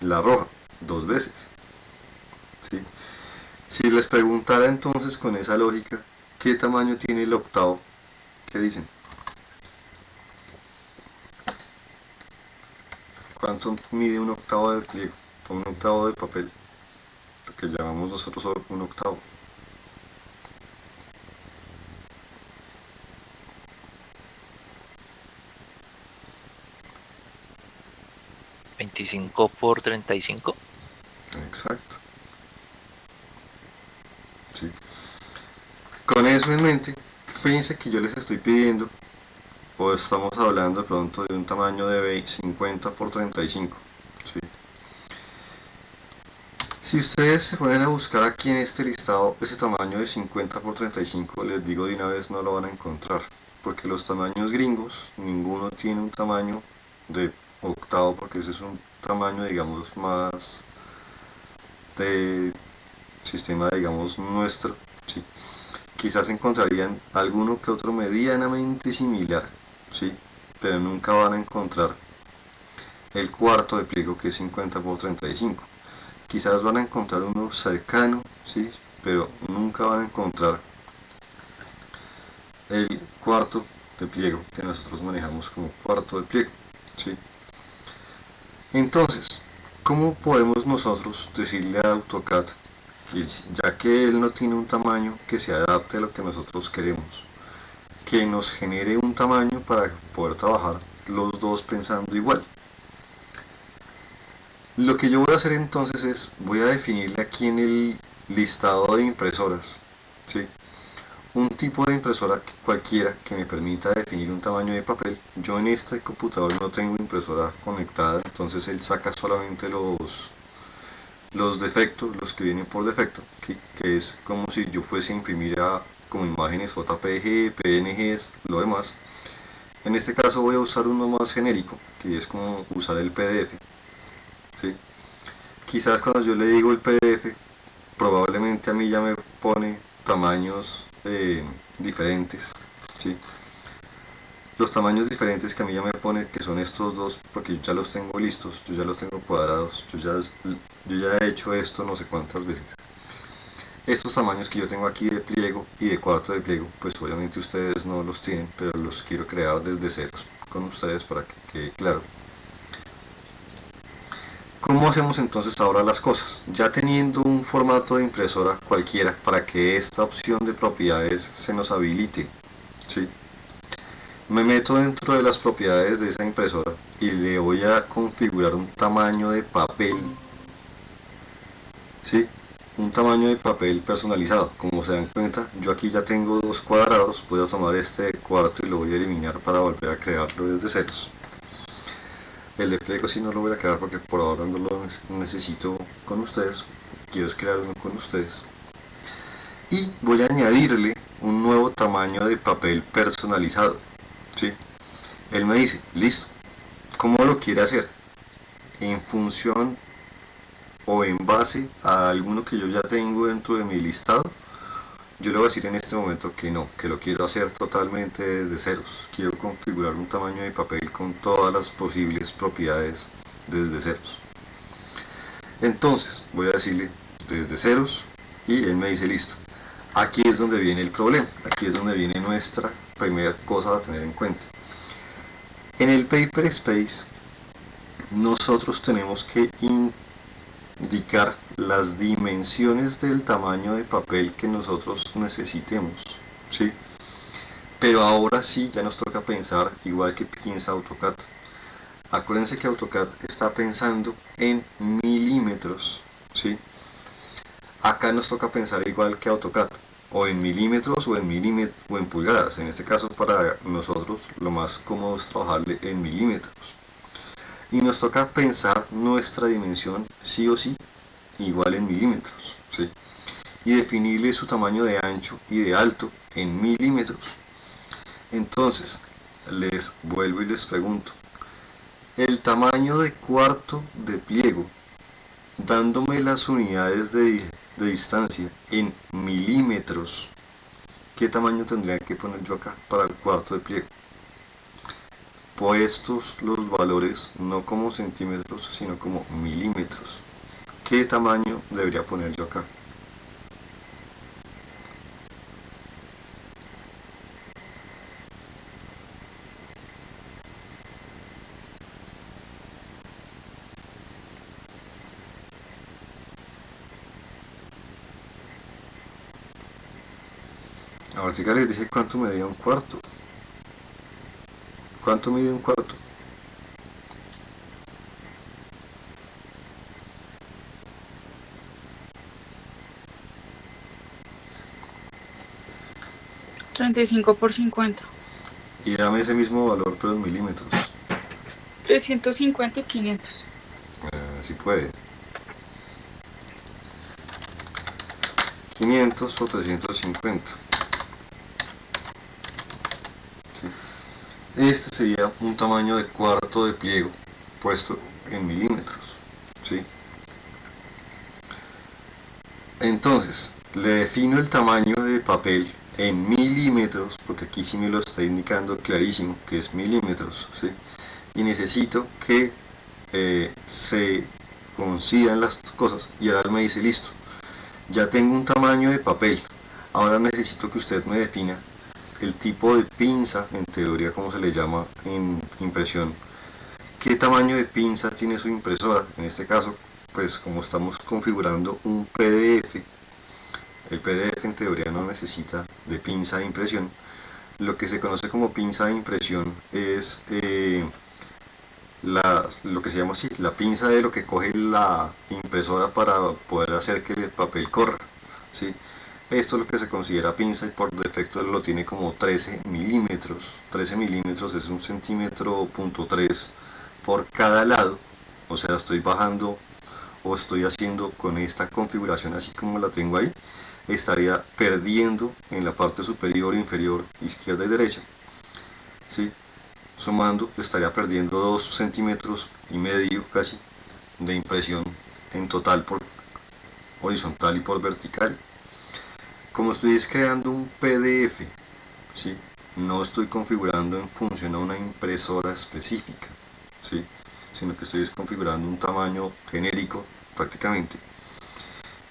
la roja? 2 veces. ¿Sí? Si les preguntara entonces con esa lógica, ¿qué tamaño tiene el octavo? ¿Qué dicen? ¿Cuánto mide un octavo de pliego? O un octavo de papel. Lo que llamamos nosotros un octavo. ¿25 por 35? Exacto. Sí. Con eso en mente, fíjense que yo les estoy pidiendo, o estamos hablando de pronto de un tamaño de 50 por 35. ¿Sí? Si ustedes se ponen a buscar aquí en este listado ese tamaño de 50 por 35, les digo de una vez no lo van a encontrar, porque los tamaños gringos, ninguno tiene un tamaño de octavo, porque ese es un tamaño, digamos, más de sistema, digamos, nuestro, ¿sí? Quizás encontrarían alguno que otro medianamente similar, ¿sí? Pero nunca van a encontrar el cuarto de pliego, que es 50 por 35. Quizás van a encontrar uno cercano, ¿sí? Pero nunca van a encontrar el cuarto de pliego que nosotros manejamos como cuarto de pliego, ¿sí? Entonces, ¿cómo podemos nosotros decirle a AutoCAD que ya que él no tiene un tamaño que se adapte a lo que nosotros queremos, que nos genere un tamaño para poder trabajar los dos pensando igual. Lo que yo voy a hacer entonces es, voy a definirle aquí en el listado de impresoras, ¿sí?, un tipo de impresora cualquiera que me permita definir un tamaño de papel. Yo en este computador no tengo impresora conectada, entonces él saca solamente los defectos, los que vienen por defecto, que es como si yo fuese a imprimir como imágenes JPG, PNGs, lo demás. En este caso voy a usar uno más genérico, que es como usar el PDF, ¿sí? Quizás cuando yo le digo el PDF, probablemente a mí ya me pone tamaños diferentes, ¿sí? Los tamaños diferentes que a mí ya me pone, que son estos dos, porque yo ya los tengo listos, yo ya los tengo cuadrados, yo ya he hecho esto no sé cuántas veces. Estos tamaños que yo tengo aquí de pliego y de cuarto de pliego, pues obviamente ustedes no los tienen, pero los quiero crear desde ceros con ustedes para que quede claro. ¿Cómo hacemos entonces ahora las cosas? Ya teniendo un formato de impresora cualquiera para que esta opción de propiedades se nos habilite, ¿sí?, me meto dentro de las propiedades de esa impresora y le voy a configurar un tamaño de papel, ¿sí?, un tamaño de papel personalizado. Como se dan cuenta, yo aquí ya tengo dos cuadrados, voy a tomar este de cuarto y lo voy a eliminar para volver a crearlo desde ceros. El de pliego sí no lo voy a crear porque por ahora no lo necesito con ustedes, quiero crear uno con ustedes. Y voy a añadirle un nuevo tamaño de papel personalizado, ¿sí? Él me dice, listo, ¿cómo lo quiere hacer? En función o en base a alguno que yo ya tengo dentro de mi listado. Yo le voy a decir en este momento que no, que lo quiero hacer totalmente desde ceros. Quiero configurar un tamaño de papel con todas las posibles propiedades desde ceros. Entonces voy a decirle desde ceros y él me dice listo. Aquí es donde viene el problema, aquí es donde viene nuestra primera cosa a tener en cuenta. En el Paper Space nosotros tenemos que indicar las dimensiones del tamaño de papel que nosotros necesitemos, ¿sí? Pero ahora sí ya nos toca pensar igual que piensa AutoCAD. Acuérdense que AutoCAD está pensando en milímetros, ¿sí? Acá nos toca pensar igual que AutoCAD, o en milímetros o en pulgadas. En este caso para nosotros lo más cómodo es trabajarle en milímetros. Y nos toca pensar nuestra dimensión sí o sí igual en milímetros, ¿sí?, y definirle su tamaño de ancho y de alto en milímetros. Entonces les vuelvo y les pregunto, el tamaño de cuarto de pliego dándome las unidades de distancia en milímetros, ¿qué tamaño tendría que poner yo acá para el cuarto de pliego? Puestos los valores no como centímetros sino como milímetros, ¿qué tamaño debería poner yo acá? Ahora les dije cuánto medía un cuarto. ¿Cuánto mide un cuarto? $35 por $50. Y dame ese mismo valor pero en milímetros. 350 y 500. Si puede. 500 por 350. ¿Sí? Este sería un tamaño de cuarto de pliego puesto en milímetros, ¿sí? Entonces le defino el tamaño de papel en milímetros, porque aquí sí me lo está indicando clarísimo que es milímetros, ¿sí? Y necesito que se coincidan las cosas. Y ahora me dice listo, ya tengo un tamaño de papel, ahora necesito que usted me defina el tipo de pinza, en teoría como se le llama en impresión. ¿Qué tamaño de pinza tiene su impresora? En este caso, pues como estamos configurando un PDF, el PDF en teoría no necesita de pinza de impresión, Lo que se conoce como pinza de impresión es lo que se llama así, la pinza de lo que coge la impresora para poder hacer que el papel corra, ¿sí? Esto es lo que se considera pinza y por defecto lo tiene como 13 milímetros. 13 milímetros es 1,3 cm por cada lado. O sea, estoy bajando o estoy haciendo con esta configuración así como la tengo ahí. Estaría perdiendo en la parte superior, inferior, izquierda y derecha. ¿Sí? Sumando estaría perdiendo 2,5 cm casi de impresión en total por horizontal y por vertical. Como estoy creando un PDF, ¿sí? No estoy configurando en función a una impresora específica, ¿sí? Sino que estoy configurando un tamaño genérico prácticamente.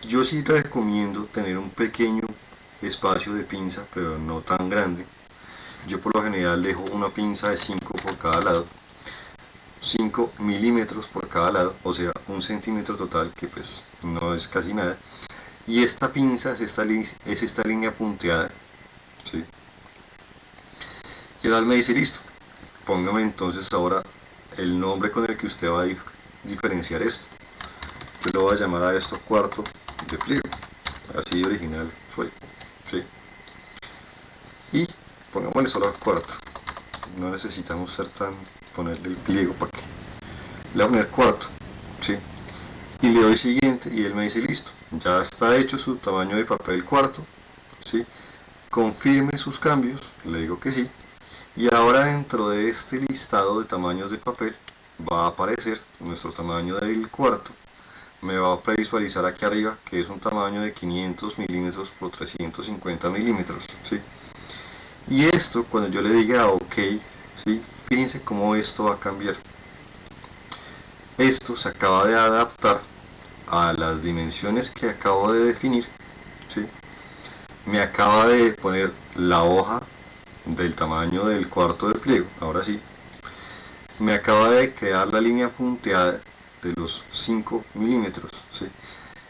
Yo sí recomiendo tener un pequeño espacio de pinza, pero no tan grande. Yo por lo general dejo una pinza de 5 por cada lado, 5 milímetros por cada lado, o sea, 1 cm total, que pues no es casi nada. Y esta pinza es esta línea punteada, ¿sí? Y ahora me dice, listo, póngame entonces ahora el nombre con el que usted va a diferenciar esto. Yo lo voy a llamar a esto cuarto de pliego, así de original fue, ¿sí? Y pongámosle solo cuarto, no necesitamos ponerle el pliego para que le voy a poner cuarto, ¿sí? Y le doy siguiente y él me dice, listo, ya está hecho su tamaño de papel cuarto, ¿sí? Confirme sus cambios, le digo que sí. Y ahora dentro de este listado de tamaños de papel va a aparecer nuestro tamaño del cuarto. Me va a previsualizar aquí arriba que es un tamaño de 500 milímetros por 350 milímetros, ¿sí? Y esto cuando yo le diga OK, ¿sí? Fíjense cómo esto va a cambiar. Esto se acaba de adaptar a las dimensiones que acabo de definir, ¿sí? Me acaba de poner la hoja del tamaño del cuarto de pliego, ahora sí. Me acaba de crear la línea punteada de los 5 milímetros, ¿sí?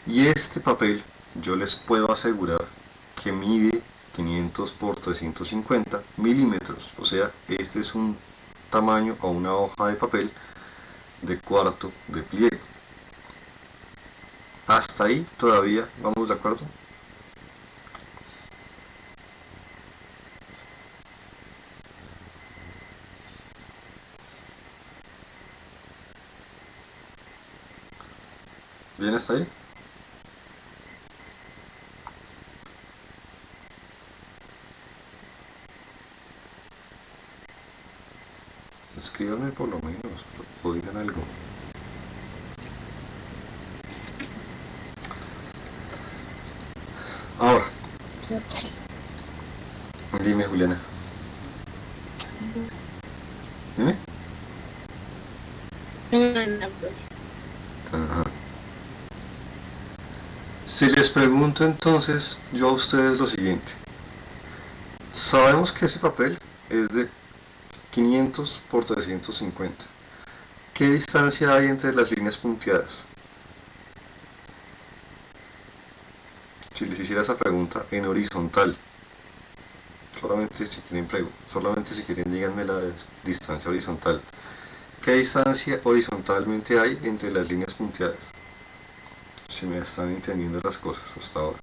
Y este papel yo les puedo asegurar que mide 500 por 350 milímetros, o sea, este es un tamaño o una hoja de papel de cuarto de pliego. Hasta ahí todavía vamos de acuerdo. ¿Bien hasta ahí? Escríbanme por lo menos, o digan algo. Ahora, dime Juliana. ¿Dime? Ajá. Si les pregunto entonces yo a ustedes lo siguiente. Sabemos que ese papel es de 500 por 350. ¿Qué distancia hay entre las líneas punteadas? Si les hiciera esa pregunta en horizontal, solamente si quieren díganme la distancia horizontal. ¿Qué distancia horizontalmente hay entre las líneas punteadas? Si me están entendiendo las cosas hasta ahora.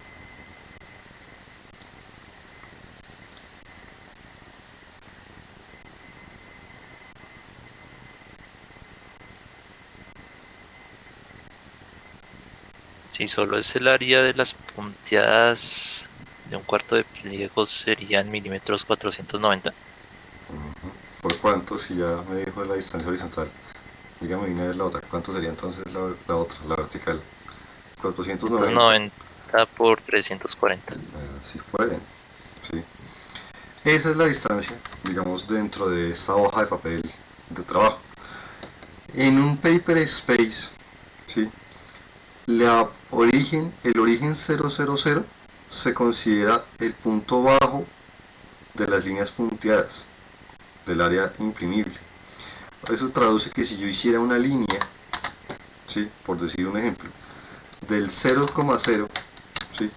Si solo es el área de las punteadas de un cuarto de pliego serían milímetros 490. ¿Por cuánto? Si ya me dijo la distancia horizontal. Dígame una vez la otra. ¿Cuánto sería entonces la otra, la vertical? 490. 90 por 340. Si pueden. Sí. Esa es la distancia, digamos, dentro de esta hoja de papel de trabajo. En un paper space, ¿sí? El origen 000 se considera el punto bajo de las líneas punteadas del área imprimible. Eso traduce que si yo hiciera una línea, ¿sí? Por decir un ejemplo, del 0,0, ¿sí?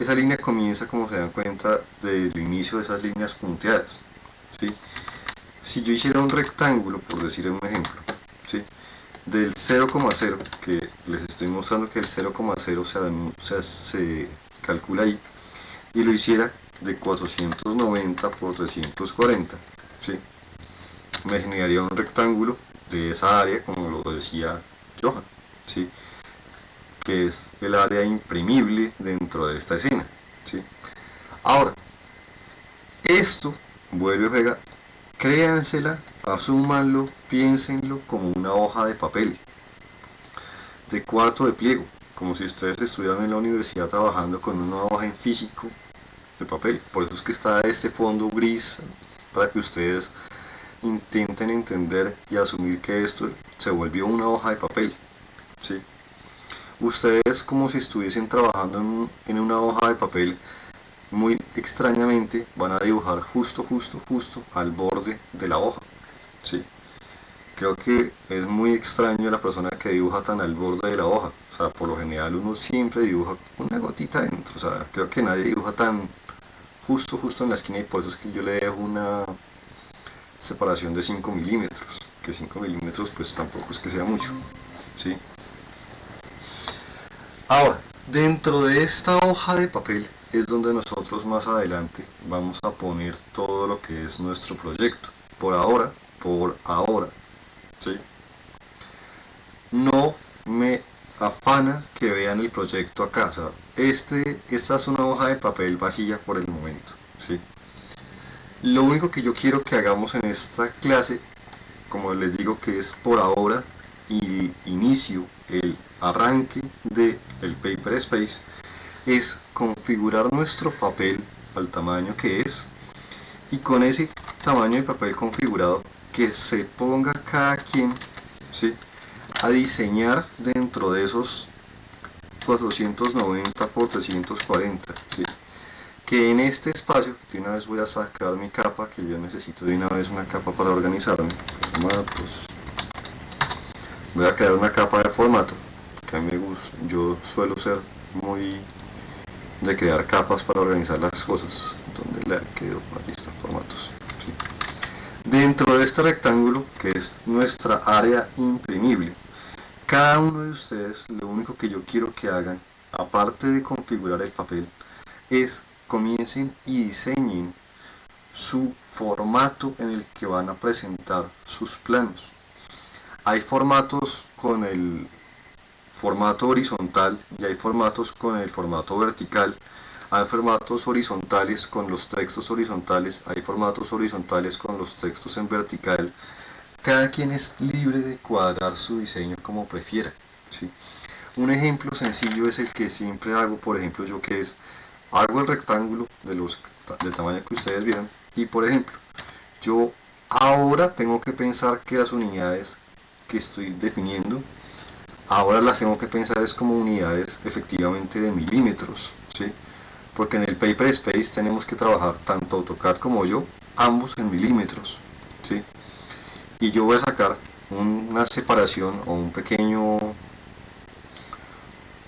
esa línea comienza, como se dan cuenta, del inicio de esas líneas punteadas, ¿sí? Si yo hiciera un rectángulo, por decir un ejemplo, ¿sí?, del 0,0, que les estoy mostrando que el 0,0 se calcula ahí, y lo hiciera de 490 por 340, ¿sí?, me generaría un rectángulo de esa área, como lo decía Johan, ¿sí?, que es el área imprimible dentro de esta escena, ¿sí? Ahora, esto vuelve a pegar, créansela, asúmanlo, piénsenlo como una hoja de papel de cuarto de pliego, como si ustedes estuvieran en la universidad trabajando con una hoja en físico de papel. Por eso es que está este fondo gris, para que ustedes intenten entender y asumir que esto se volvió una hoja de papel, ¿sí? Ustedes, como si estuviesen trabajando en una hoja de papel, muy extrañamente van a dibujar justo al borde de la hoja, ¿sí? Creo que es muy extraño la persona que dibuja tan al borde de la hoja. O sea, por lo general uno siempre dibuja una gotita dentro. O sea, creo que nadie dibuja tan justo en la esquina, y por eso es que yo le dejo una separación de 5 milímetros. Que 5 milímetros pues tampoco es que sea mucho, ¿sí? Ahora, dentro de esta hoja de papel es donde nosotros más adelante vamos a poner todo lo que es nuestro proyecto. Por ahora, ¿sí?, no me afana que vean el proyecto acá. O sea, esta es una hoja de papel vacía por el momento, ¿sí? Lo único que yo quiero que hagamos en esta clase, como les digo, que es por ahora, y inicio el arranque del Paper Space, es configurar nuestro papel al tamaño que es, y con ese tamaño de papel configurado, que se ponga cada quien, ¿sí?, a diseñar dentro de esos 490 por 340, ¿sí?, que en este espacio, de una vez voy a sacar mi capa, que yo necesito de una vez una capa para organizarme, formatos, voy a crear una capa de formato, que a mí me gusta, yo suelo ser muy de crear capas para organizar las cosas. Donde la quedó, aquí están formatos, ¿sí? Dentro de este rectángulo, que es nuestra área imprimible, cada uno de ustedes, lo único que yo quiero que hagan, aparte de configurar el papel, es comiencen y diseñen su formato en el que van a presentar sus planos. Hay formatos con el formato horizontal y hay formatos con el formato vertical. Hay formatos horizontales con los textos horizontales, hay formatos horizontales con los textos en vertical. Cada quien es libre de cuadrar su diseño como prefiera, ¿sí? Un ejemplo sencillo es el que siempre hago, por ejemplo, yo, que es, hago el rectángulo del tamaño que ustedes vieron, y por ejemplo, yo ahora tengo que pensar que las unidades que estoy definiendo, ahora las tengo que pensar es como unidades efectivamente de milímetros, ¿sí? Porque en el Paper Space tenemos que trabajar tanto AutoCAD como yo, ambos en milímetros, ¿sí? Y yo voy a sacar una separación o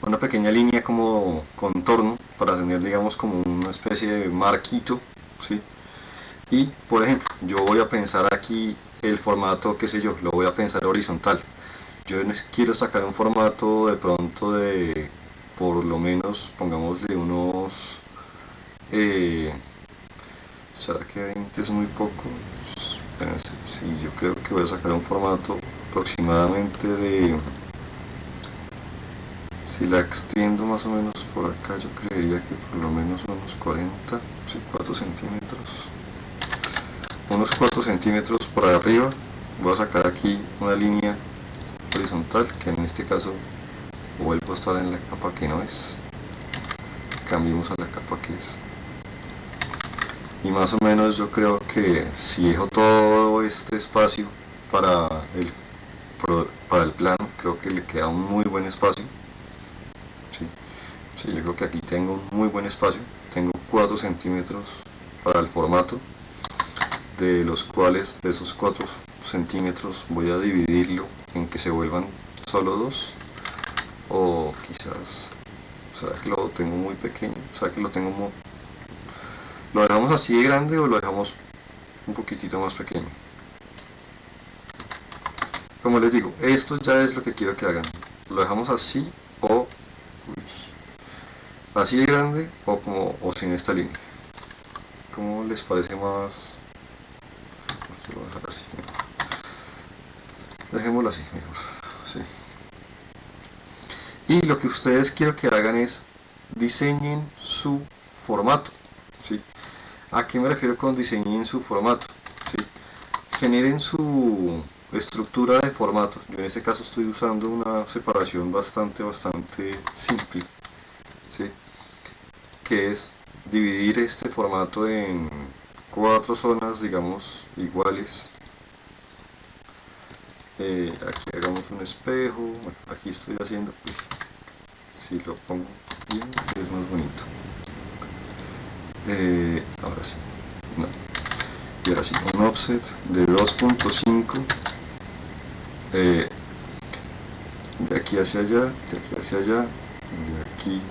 una pequeña línea como contorno para tener, digamos, como una especie de marquito, ¿sí? Y por ejemplo, yo voy a pensar aquí el formato, qué sé yo, lo voy a pensar horizontal. Yo quiero sacar un formato de pronto de, por lo menos, pongámosle unos, ¿será que 20 es muy poco? Espérense, sí, yo creo que voy a sacar un formato aproximadamente de, si la extiendo más o menos por acá, yo creería que por lo menos unos 40, sí, 4 centímetros. Unos 4 centímetros por arriba. Voy a sacar aquí una línea horizontal, que en este caso vuelvo a estar en la capa que no es, cambiemos a la capa que es, y más o menos yo creo que si dejo todo este espacio para el plano, creo que le queda un muy buen espacio, ¿sí? Sí, yo creo que aquí tengo un muy buen espacio, tengo 4 centímetros para el formato, de los cuales de esos 4 centímetros voy a dividirlo en que se vuelvan solo 2, o quizás, será que lo tengo muy pequeño, o sea que lo dejamos así de grande o lo dejamos un poquitito más pequeño. Como les digo, esto ya es lo que quiero que hagan. Lo dejamos así o así de grande o sin esta línea. ¿Cómo les parece más? Lo voy a dejar así. Dejémoslo así mejor. Sí. Y lo que ustedes quiero que hagan es diseñen su formato. ¿Sí? ¿A qué me refiero con diseñen su formato? ¿Sí? Generen su estructura de formato. Yo en este caso estoy usando una separación bastante simple, ¿sí? Que es dividir este formato en 4 zonas, digamos, iguales. Aquí hagamos un espejo. Bueno, aquí estoy haciendo, pues, si lo pongo bien es más bonito. Ahora sí, no. Y ahora sí, un offset de 2.5 de aquí hacia allá, de aquí hacia allá, de aquí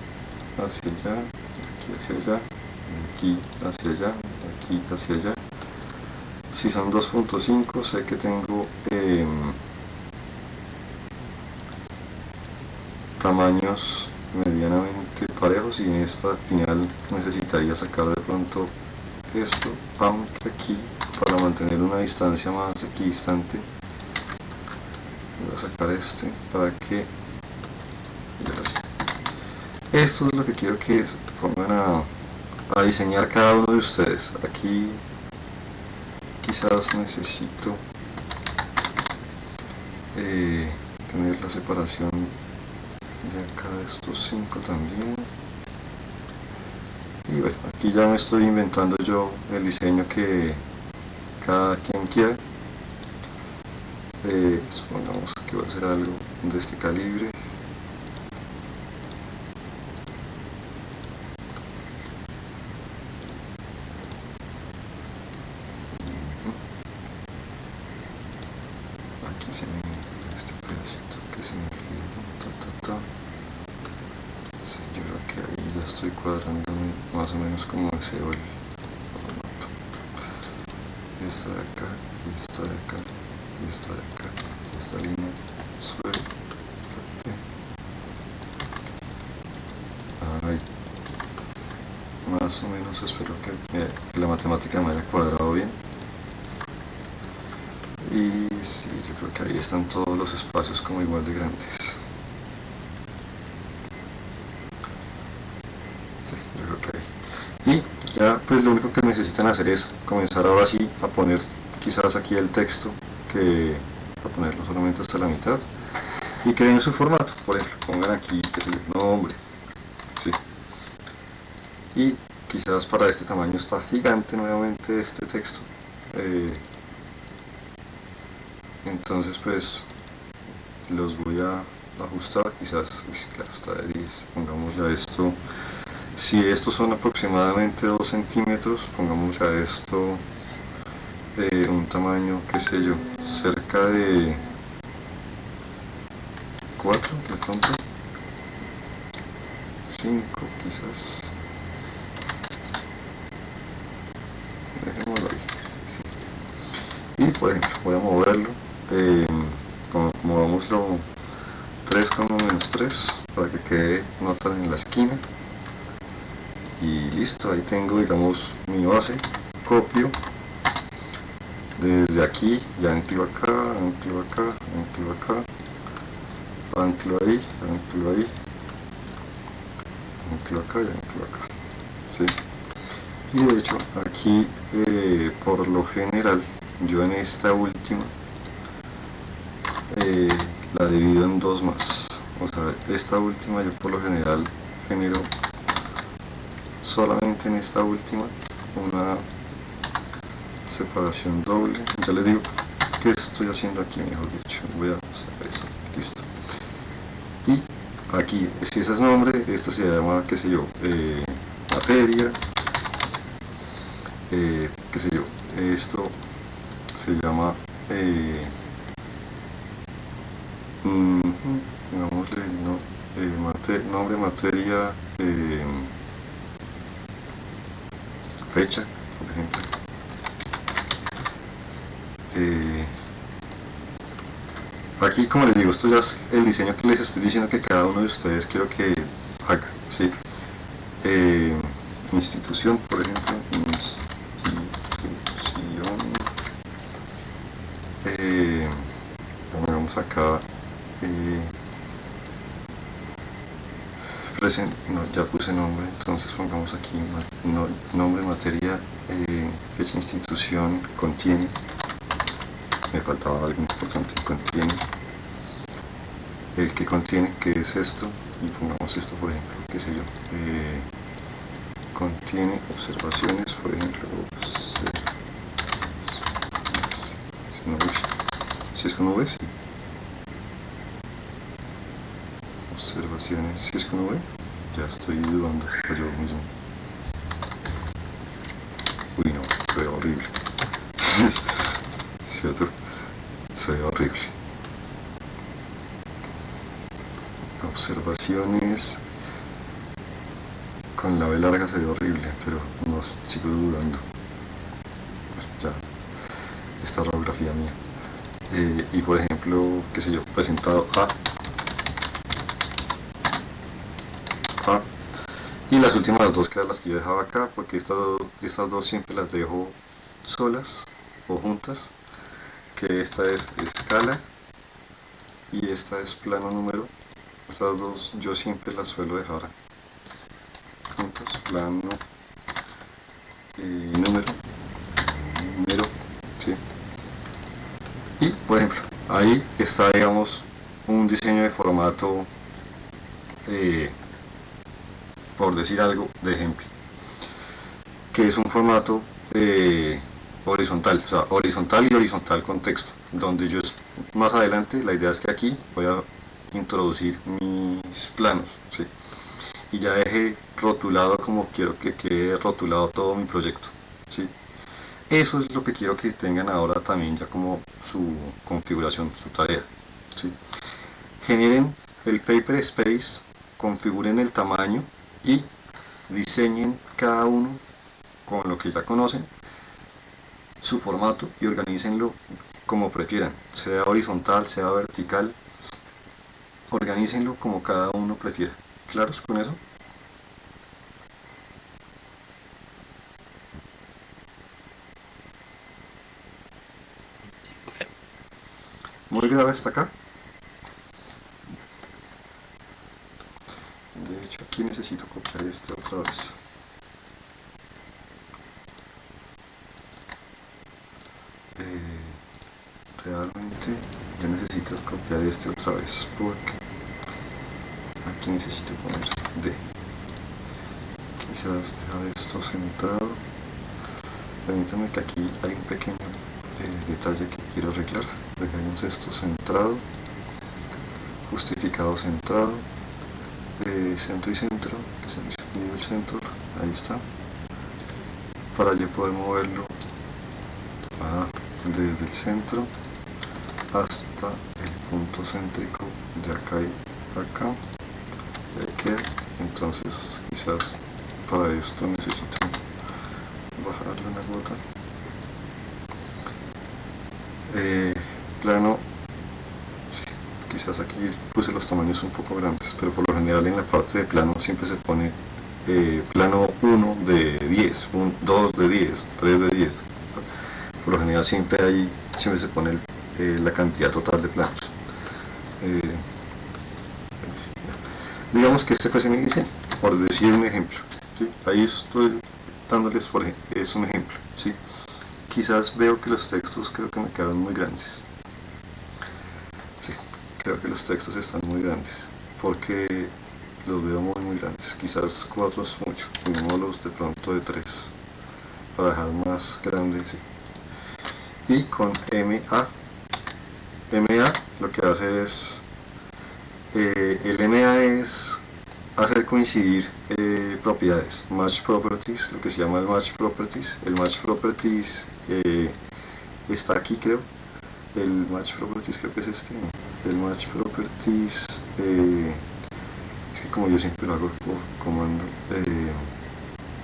hacia allá, de aquí hacia allá, de aquí hacia allá, de aquí hacia allá. Si son 2.5, sé que tengo tamaños medianamente parejos y en esta final necesitaría sacar de pronto esto, aunque aquí para mantener una distancia más equidistante voy a sacar este para que esto es lo que quiero que se pongan a diseñar cada uno de ustedes. Aquí quizás necesito tener la separación de acá de estos 5 también. Y bueno, aquí ya me estoy inventando yo el diseño que cada quien quiera. Supongamos que va a ser algo de este calibre. Aquí se me este pedacito que se me olvidó. Sí, yo creo que ahí ya estoy cuadrándome más o menos como deseo el formato. Esta de acá, y esta de acá, y esta de acá, esta línea suelta. Ahí. Más o menos espero que la matemática me haya cuadrado bien. Y sí, yo creo que ahí están todos los espacios como igual de grandes. Sí, yo creo que ahí. Y ya pues lo único que necesitan hacer es comenzar ahora sí a poner quizás aquí el texto, que a ponerlo solamente hasta la mitad. Y creen su formato, por ejemplo, pongan aquí que es el nombre. Sí. Y quizás para este tamaño está gigante nuevamente este texto. Entonces pues los voy a ajustar, quizás, claro, está de 10, pongámosle a esto, si estos son aproximadamente 2 centímetros, pongámosle a esto un tamaño, qué sé yo, cerca de 4, de pronto 5 quizás, dejémoslo ahí, sí. Y por ejemplo voy a moverlo, movámoslo 3,-3 para que quede nota en la esquina y listo. Ahí tengo, digamos, mi base. Copio desde aquí, ya anclo acá, anclo acá, anclo acá, anclo ahí, anclo ahí, anclo acá y anclo acá, ¿sí? Y de hecho aquí por lo general yo en esta última la divido en 2 más, o sea, esta última yo por lo general genero solamente en esta última una separación doble. Ya les digo qué estoy haciendo aquí, mejor dicho, voy a hacer eso, listo. Y aquí, si ese es nombre, esta se llama, qué sé yo, materia, qué sé yo, esto se llama digámosle nombre, materia, fecha, por ejemplo. Aquí, como les digo, esto ya es el diseño que les estoy diciendo que cada uno de ustedes quiero que haga, ¿sí? Institución, por ejemplo, institución, pongamos acá, no, ya puse nombre, entonces pongamos aquí nombre, materia, fecha, institución, contiene, me faltaba algo importante, contiene, el que contiene, que es esto, y pongamos esto, por ejemplo, qué sé yo, contiene observaciones, por ejemplo, si es con V, sí. Observaciones, si es con V, ya estoy dudando hasta yo mismo. Uy, no, se ve horrible. ¿Cierto? Se ve horrible. Observaciones con la B larga se ve horrible, pero no sigo dudando. Ya, esta ortografía mía. Y por ejemplo, qué sé yo, presentado A. Y las últimas dos que eran las que yo dejaba acá, porque estas dos siempre las dejo solas o juntas, que esta es escala y esta es plano número. Estas dos yo siempre las suelo dejar juntas, plano número, ¿sí? Y por ejemplo, ahí está, digamos, un diseño de formato, por decir algo, de ejemplo, que es un formato horizontal, o sea, horizontal y horizontal con texto, donde yo más adelante, la idea es que aquí voy a introducir mis planos, ¿sí? Y ya dejé rotulado como quiero que quede rotulado todo mi proyecto, ¿sí? Eso es lo que quiero que tengan ahora también ya como su configuración, su tarea, ¿sí? Generen el paper space, configuren el tamaño y diseñen cada uno con lo que ya conocen su formato y organícenlo como prefieran, sea horizontal, sea vertical, organícenlo como cada uno prefiera. ¿Claros con eso? Muy grave hasta acá. De hecho, aquí necesito copiar esto otra vez. Realmente ya necesito copiar este otra vez porque aquí necesito poner D. Quizás dejar esto centrado. Permítanme que aquí hay un pequeño detalle que quiero arreglar. Dejemos esto centrado, justificado centrado, centro y centro, que se me unió el centro, ahí está, para yo poder moverlo desde el centro hasta el punto céntrico de acá y acá, y ahí queda. Entonces quizás para esto necesito bajarle una gota. Plano, sí, quizás aquí puse los tamaños un poco grandes, pero por lo general en la parte de plano siempre se pone plano 1 de 10, 2 de 10, 3 de 10. Por lo general siempre se pone la cantidad total de planos. Digamos que este fue mi diseño, por decir un ejemplo, ¿sí? Ahí estoy dándoles es un ejemplo, ¿sí? Quizás veo que los textos creo que me quedaron muy grandes. Sí, creo que los textos están muy grandes, porque los veo muy grandes. Quizás 4 es mucho, los de pronto de 3, para dejar más grandes, sí. Y con MA lo que hace es, el MA es hacer coincidir propiedades, match properties, lo que se llama el match properties. El match properties está aquí, creo. El match properties creo que es este, ¿no? El match properties, es que como yo siempre lo hago por comando,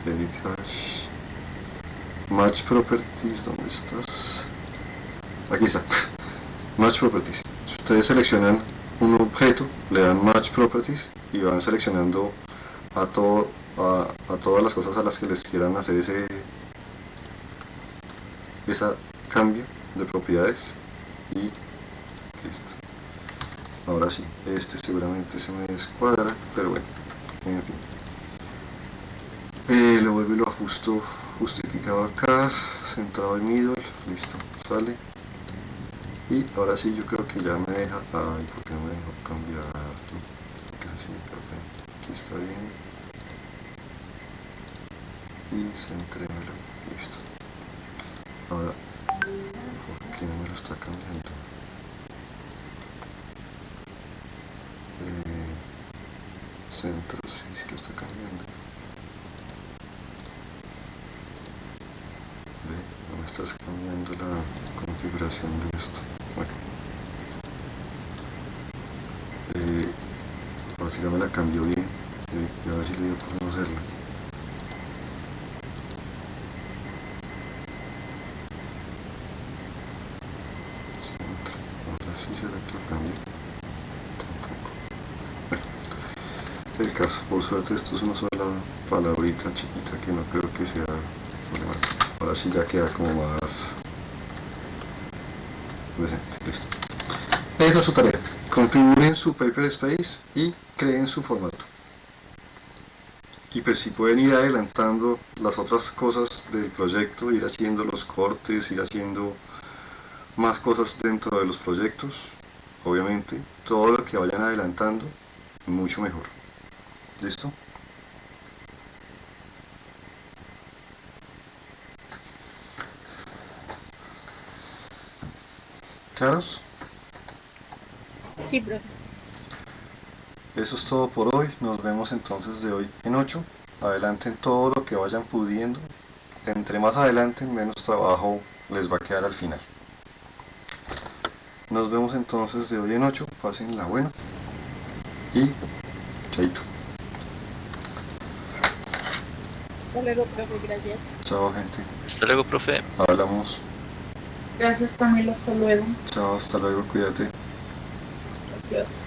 edit hash, Match Properties, ¿dónde estás? Aquí está. Match Properties. Si ustedes seleccionan un objeto, le dan Match Properties y van seleccionando a todas las cosas a las que les quieran hacer ese cambio de propiedades y listo. Ahora sí, este seguramente se me descuadra, pero bueno, en fin. Lo vuelvo y lo ajusto justificado acá, centrado en middle, listo, sale. Y ahora sí yo creo que ya me deja, ay, ¿por qué no me dejó cambiar? Aquí está bien. Y centrémelo, listo. Ahora, ¿por qué no me lo está cambiando? Centro, sí lo está cambiando. Ve, no me estás cambiando la configuración de esto. Bueno, ahora sí ya me la cambió bien. Y ahora sí le dio por no hacerla. Centro, ahora sí será que lo cambió. Tampoco. El caso, por suerte esto es una sola palabrita chiquita que no creo que sea problemático. Ahora sí ya queda como más decente, listo. Esa es su tarea. Configuren su paper space y creen su formato. Y pues si pueden ir adelantando las otras cosas del proyecto, ir haciendo los cortes, ir haciendo más cosas dentro de los proyectos, obviamente todo lo que vayan adelantando, mucho mejor. ¿Listo? ¿Claros? Sí, profe. Eso es todo por hoy. Nos vemos entonces de hoy en 8. Adelanten todo lo que vayan pudiendo. Entre más adelanten, menos trabajo les va a quedar al final. Nos vemos entonces de hoy en 8. Pásenla bueno. Y chaito. Hasta luego, profe, gracias. Chao, gente. Hasta luego, profe. Hablamos. Gracias, Camilo, hasta luego. Chao, hasta luego. Cuídate. Gracias.